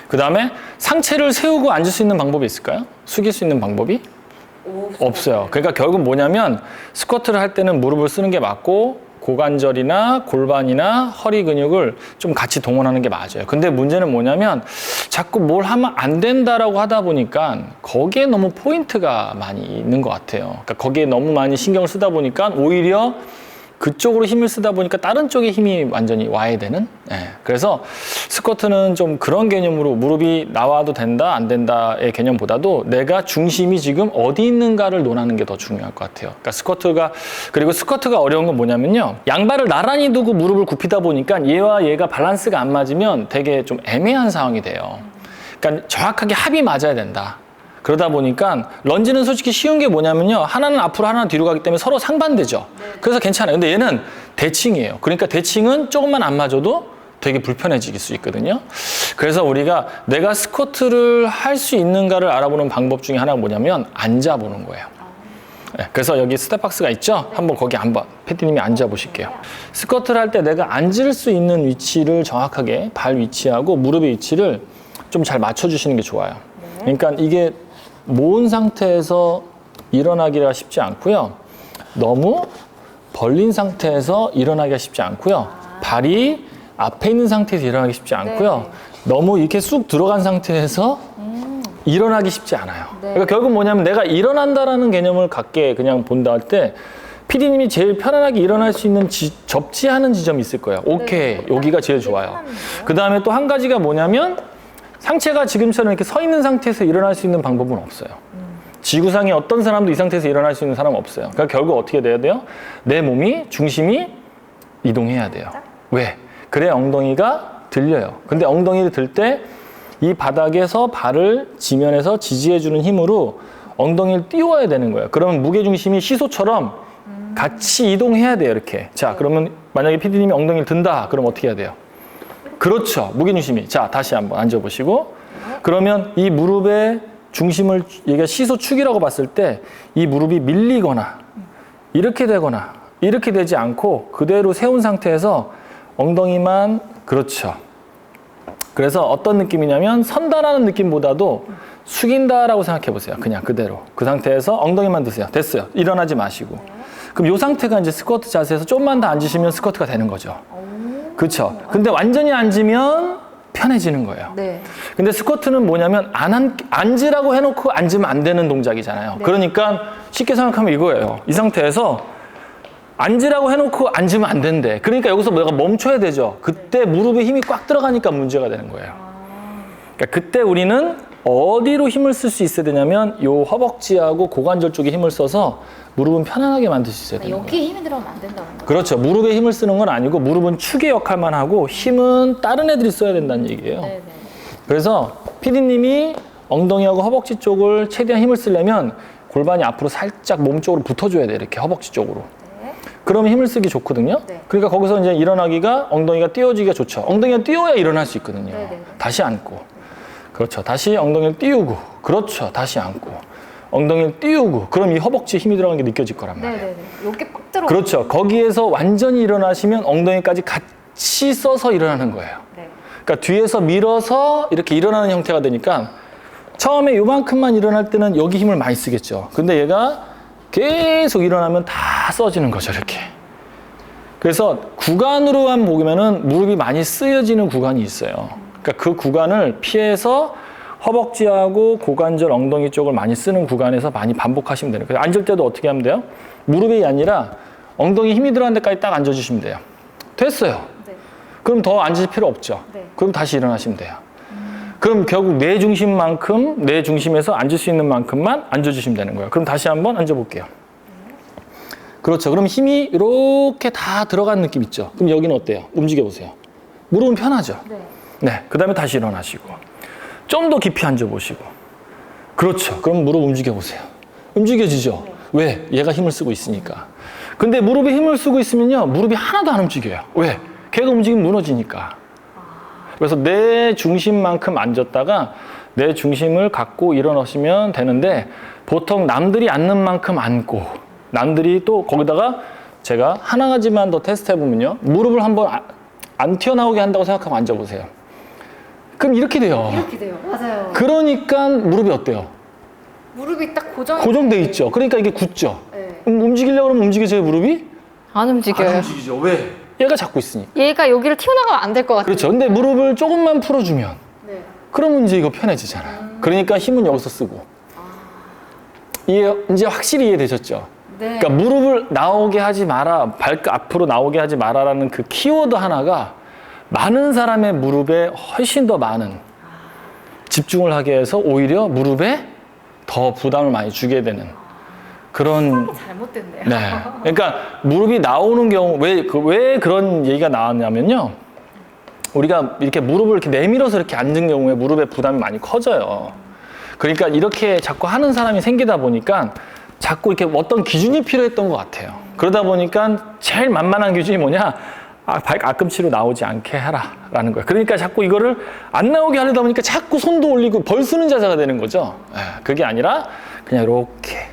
그 다음에 상체를 세우고 앉을 수 있는 방법이 있을까요? 숙일 수 있는 방법이? 없어요. 그러니까 결국 뭐냐면 스쿼트를 할 때는 무릎을 쓰는 게 맞고 고관절이나 골반이나 허리 근육을 좀 같이 동원하는 게 맞아요. 근데 문제는 뭐냐면 자꾸 뭘 하면 안 된다라고 하다 보니까 거기에 너무 포인트가 많이 있는 것 같아요. 그러니까 거기에 너무 많이 신경을 쓰다 보니까 오히려 그쪽으로 힘을 쓰다 보니까 다른 쪽에 힘이 완전히 와야 되는. 그래서 스쿼트는 좀 그런 개념으로 무릎이 나와도 된다 안 된다의 개념보다도 내가 중심이 지금 어디 있는가를 논하는 게 더 중요할 것 같아요. 그러니까 그리고 스쿼트가 어려운 건 뭐냐면요, 양발을 나란히 두고 무릎을 굽히다 보니까 얘와 얘가 밸런스가 안 맞으면 되게 좀 애매한 상황이 돼요. 그러니까 정확하게 합이 맞아야 된다. 그러다 보니까 런지는 솔직히 쉬운 게 뭐냐면요, 하나는 앞으로 하나는 뒤로 가기 때문에 서로 상반되죠. 그래서 괜찮아요. 근데 얘는 대칭이에요. 그러니까 대칭은 조금만 안 맞아도 되게 불편해질 수 있거든요. 그래서 우리가 내가 스쿼트를 할 수 있는가를 알아보는 방법 중에 하나가 뭐냐면 앉아보는 거예요. 그래서 여기 스텝박스가 있죠? 거기 한번 PD님이 앉아보실게요. 스쿼트를 할 때 내가 앉을 수 있는 위치를 정확하게 발 위치하고 무릎의 위치를 좀 잘 맞춰주시는 게 좋아요. 그러니까 이게 모은 상태에서 일어나기가 쉽지 않고요. 너무 벌린 상태에서 일어나기가 쉽지 않고요. 발이 앞에 있는 상태에서 일어나기 쉽지 않고요. 너무 이렇게 쑥 들어간 상태에서 일어나기 쉽지 않아요. 그러니까 결국 뭐냐면 내가 일어난다라는 개념을 갖게 그냥 본다 할 때 PD님이 제일 편안하게 일어날 수 있는 접지하는 지점이 있을 거예요. 오케이, 여기가 제일 좋아요. 그 다음에 또 한 가지가 뭐냐면 상체가 지금처럼 이렇게 서 있는 상태에서 일어날 수 있는 방법은 없어요. 지구상에 어떤 사람도 이 상태에서 일어날 수 있는 사람은 없어요. 그러니까 결국 어떻게 돼야 돼요? 내 몸이, 중심이 이동해야 돼요. 왜? 그래야 엉덩이가 들려요. 근데 엉덩이를 들 때 이 바닥에서 발을 지면에서 지지해주는 힘으로 엉덩이를 띄워야 되는 거예요. 그러면 무게중심이 시소처럼 같이 이동해야 돼요, 이렇게. 자, 그러면 만약에 PD님이 엉덩이를 든다, 그럼 어떻게 해야 돼요? 그렇죠. 무게중심이. 자, 다시 한번 앉아보시고. 그러면 이 무릎의 중심을, 얘가 시소축이라고 봤을 때 이 무릎이 밀리거나 이렇게 되거나 이렇게 되지 않고 그대로 세운 상태에서 엉덩이만, 그렇죠. 그래서 어떤 느낌이냐면 선다라는 느낌보다도 숙인다라고 생각해 보세요. 그냥 그대로. 그 상태에서 엉덩이만 드세요. 됐어요. 일어나지 마시고. 그럼 이 상태가 이제 스쿼트 자세에서 좀만 더 앉으시면 스쿼트가 되는 거죠. 그렇죠. 근데 완전히 앉으면 편해지는 거예요. 네. 근데 스쿼트는 뭐냐면 앉으라고 해놓고 앉으면 안 되는 동작이잖아요. 그러니까 쉽게 생각하면 이거예요. 이 상태에서 앉으라고 해놓고 앉으면 안 된대. 그러니까 여기서 내가 멈춰야 되죠. 그때 무릎에 힘이 꽉 들어가니까 문제가 되는 거예요. 그러니까 그때 우리는 어디로 힘을 쓸 수 있어야 되냐면 요 허벅지하고 고관절 쪽에 힘을 써서 무릎은 편안하게 만들 수 있어야 되는 거예요. 여기에 힘이 들어가면 안 된다는 거죠. 그렇죠. 무릎에 힘을 쓰는 건 아니고 무릎은 축의 역할만 하고 힘은 다른 애들이 써야 된다는 얘기예요. 네네. 그래서 PD님이 엉덩이하고 허벅지 쪽을 최대한 힘을 쓰려면 골반이 앞으로 살짝 몸 쪽으로 붙어줘야 돼. 이렇게 허벅지 쪽으로. 그러면 힘을 쓰기 좋거든요. 네. 그러니까 거기서 이제 일어나기가, 엉덩이가 띄워지기가 좋죠. 엉덩이가 띄워야 일어날 수 있거든요. 네네. 다시 앉고. 그렇죠. 다시 엉덩이를 띄우고. 그렇죠. 다시 앉고. 엉덩이를 띄우고. 그럼 이 허벅지에 힘이 들어가는 게 느껴질 거란 말이에요. 네네네. 여기 빡 들어. 그렇죠. 거기에서 완전히 일어나시면 엉덩이까지 같이 써서 일어나는 거예요. 네. 그러니까 뒤에서 밀어서 이렇게 일어나는 형태가 되니까 처음에 요만큼만 일어날 때는 여기 힘을 많이 쓰겠죠. 근데 얘가 계속 일어나면 다 써지는 거죠, 이렇게. 그래서 구간으로만 보면은 무릎이 많이 쓰여지는 구간이 있어요. 그러니까 그 구간을 피해서 허벅지하고 고관절, 엉덩이 쪽을 많이 쓰는 구간에서 많이 반복하시면 돼요. 그래서 앉을 때도 어떻게 하면 돼요? 무릎이 아니라 엉덩이 힘이 들어간 데까지 딱 앉아주시면 돼요. 됐어요. 네. 그럼 더 앉을 필요 없죠. 네. 그럼 다시 일어나시면 돼요. 그럼 결국 내 중심만큼, 내 중심에서 앉을 수 있는 만큼만 앉아주시면 되는 거예요. 그럼 다시 한번 앉아볼게요. 그렇죠. 그럼 힘이 이렇게 다 들어간 느낌 있죠. 그럼 여기는 어때요? 움직여보세요. 무릎은 편하죠. 네. 네. 그 다음에 다시 일어나시고. 좀 더 깊이 앉아보시고. 그렇죠. 그럼 무릎 움직여보세요. 움직여지죠? 왜? 얘가 힘을 쓰고 있으니까. 근데 무릎에 힘을 쓰고 있으면요, 무릎이 하나도 안 움직여요. 왜? 걔가 움직이면 무너지니까. 그래서 내 중심만큼 앉았다가 내 중심을 갖고 일어나시면 되는데, 보통 남들이 앉는 만큼 앉고, 남들이 또 거기다가 제가 하나 가지만 더 테스트 해보면요, 무릎을 한번 안 튀어나오게 한다고 생각하고 앉아보세요. 그럼 이렇게 돼요. 이렇게 돼요. 맞아요. 그러니까 무릎이 어때요? 무릎이 딱 고정돼 있죠. 그러니까 이게 굳죠. 네. 움직이려고 하면 움직여져요, 무릎이? 안 움직여요. 안 움직이죠. 왜? 얘가 잡고 있으니까. 얘가 여기를 튀어나가면 안 될 것 같아요. 그렇죠. 근데 무릎을 조금만 풀어주면, 네. 그러면 이제 이거 편해지잖아요. 그러니까 힘은 여기서 쓰고. 이해, 이제 확실히 이해되셨죠? 네. 그러니까 무릎을 나오게 하지 마라, 발 앞으로 나오게 하지 마라라는 그 키워드 하나가 많은 사람의 무릎에 훨씬 더 많은 집중을 하게 해서 오히려 무릎에 더 부담을 많이 주게 되는 그런. 잘못된대요. 네. 그러니까 무릎이 나오는 경우 왜 그런 얘기가 나왔냐면요. 우리가 이렇게 무릎을 이렇게 내밀어서 이렇게 앉은 경우에 무릎에 부담이 많이 커져요. 그러니까 이렇게 자꾸 하는 사람이 생기다 보니까 자꾸 이렇게 어떤 기준이 필요했던 것 같아요. 그러다 보니까 제일 만만한 기준이 뭐냐? 발 앞꿈치로 나오지 않게 해라라는 거예요. 그러니까 자꾸 이거를 안 나오게 하려다 보니까 자꾸 손도 올리고 벌 쓰는 자세가 되는 거죠. 그게 아니라 그냥 이렇게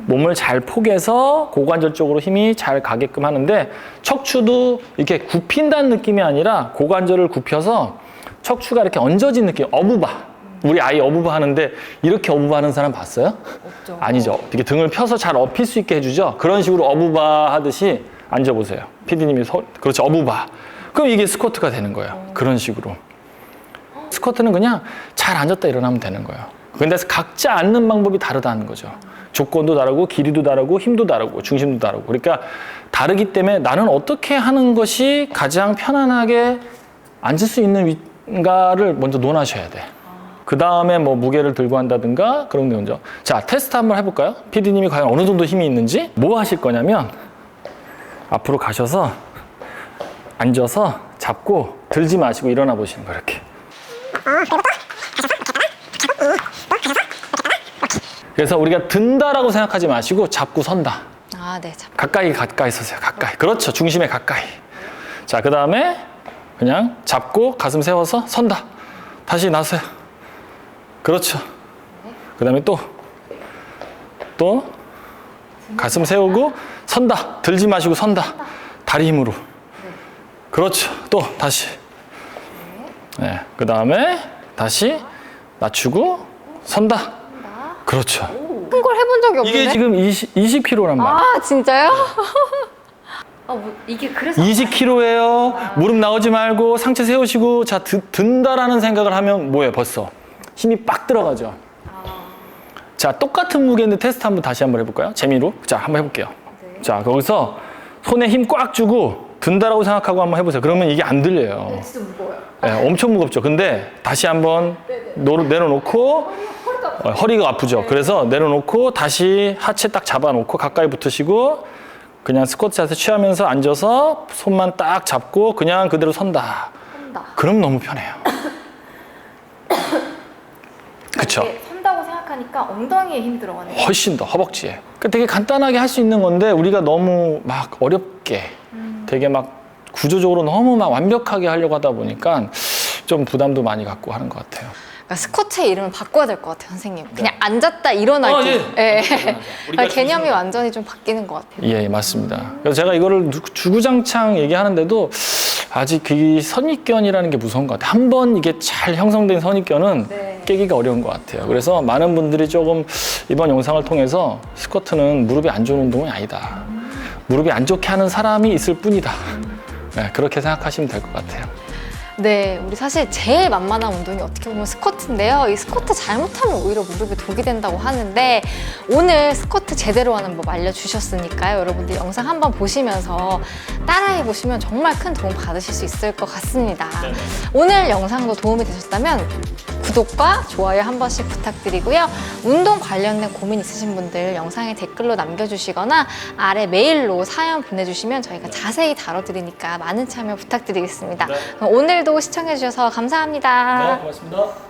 몸을 잘 포개서 고관절 쪽으로 힘이 잘 가게끔 하는데, 척추도 이렇게 굽힌다는 느낌이 아니라 고관절을 굽혀서 척추가 이렇게 얹어진 느낌. 어부바. 우리 아이 어부바 하는데 이렇게 어부바 하는 사람 봤어요? 없죠. 아니죠. 이렇게 등을 펴서 잘 업힐 수 있게 해주죠. 그런 식으로 어부바 하듯이 앉아보세요. 피디님이 그렇죠. 어부바. 그럼 이게 스쿼트가 되는 거예요. 그런 식으로. 스쿼트는 그냥 잘 앉았다 일어나면 되는 거예요. 근데 각자 앉는 방법이 다르다는 거죠. 조건도 다르고 길이도 다르고 힘도 다르고 중심도 다르고. 그러니까 다르기 때문에 나는 어떻게 하는 것이 가장 편안하게 앉을 수 있는가를 먼저 논하셔야 돼. 그 다음에 뭐 무게를 들고 한다든가 그런 게 먼저. 자, 테스트 한번 해볼까요? PD님이 과연 어느 정도 힘이 있는지. 뭐 하실 거냐면 앞으로 가셔서 앉아서 잡고 들지 마시고 일어나 보시는 거예요. 이렇게. 그래서 우리가 든다라고 생각하지 마시고 잡고 선다. 아, 네. 가까이 서세요. 가까이. 그렇죠. 중심에 가까이. 자, 그 다음에 그냥 잡고 가슴 세워서 선다. 다시 나서요. 그렇죠. 그 다음에 또 가슴 세우고 선다. 들지 마시고 선다. 다리 힘으로. 그렇죠. 또 다시. 네. 그 다음에 다시 낮추고 선다. 그렇죠. 큰 걸 해본 적이 없는데. 이게 지금 20kg란 말이에요. 아, 진짜요? 이게 그래서 20kg예요. 무릎 나오지 말고 상체 세우시고 자 든다라는 생각을 하면 뭐예요? 벌써 힘이 빡 들어가죠. 자, 똑같은 무게인데 테스트 다시 한번 해볼까요? 재미로. 자, 한번 해볼게요. 자, 거기서 손에 힘 꽉 주고 든다라고 생각하고 한번 해보세요. 그러면 이게 안 들려요. 진짜 무거워요. 네, 엄청 무겁죠. 근데 다시 한번 내려놓고 허리가 아프죠. 그래서 내려놓고 다시 하체 딱 잡아놓고 가까이 붙으시고 그냥 스쿼트 자세 취하면서 앉아서 손만 딱 잡고 그냥 그대로 선다. 그럼 너무 편해요. 그쵸? 이게 선다고 생각하니까 엉덩이에 힘 들어가네요. 훨씬 더 허벅지에. 그러니까 되게 간단하게 할 수 있는 건데 우리가 너무 막 어렵게 되게 막 구조적으로 너무 막 완벽하게 하려고 하다 보니까 좀 부담도 많이 갖고 하는 것 같아요. 그러니까 스쿼트의 이름을 바꿔야 될 것 같아요, 선생님. 그냥 앉았다 일어나기. 예. 그러니까 개념이 완전히 좀 바뀌는 것 같아요. 예, 맞습니다. 그래서 제가 이거를 주구장창 얘기하는데도 아직 이 선입견이라는 게 무서운 것 같아요. 한번 이게 잘 형성된 선입견은 깨기가 어려운 것 같아요. 그래서 많은 분들이 조금 이번 영상을 통해서 스쿼트는 무릎이 안 좋은 운동이 아니다. 무릎이 안 좋게 하는 사람이 있을 뿐이다. 네, 그렇게 생각하시면 될 것 같아요. 네, 우리 사실 제일 만만한 운동이 어떻게 보면 스쿼트인데요. 이 스쿼트 잘못하면 오히려 무릎에 독이 된다고 하는데 오늘 스쿼트 제대로 하는 법 알려주셨으니까요. 여러분들 영상 한번 보시면서 따라해보시면 정말 큰 도움 받으실 수 있을 것 같습니다. 오늘 영상도 도움이 되셨다면 구독과 좋아요 한 번씩 부탁드리고요. 운동 관련된 고민 있으신 분들 영상에 댓글로 남겨주시거나 아래 메일로 사연 보내주시면 저희가 자세히 다뤄드리니까 많은 참여 부탁드리겠습니다. 그럼 오늘도 시청해주셔서 감사합니다. 고맙습니다.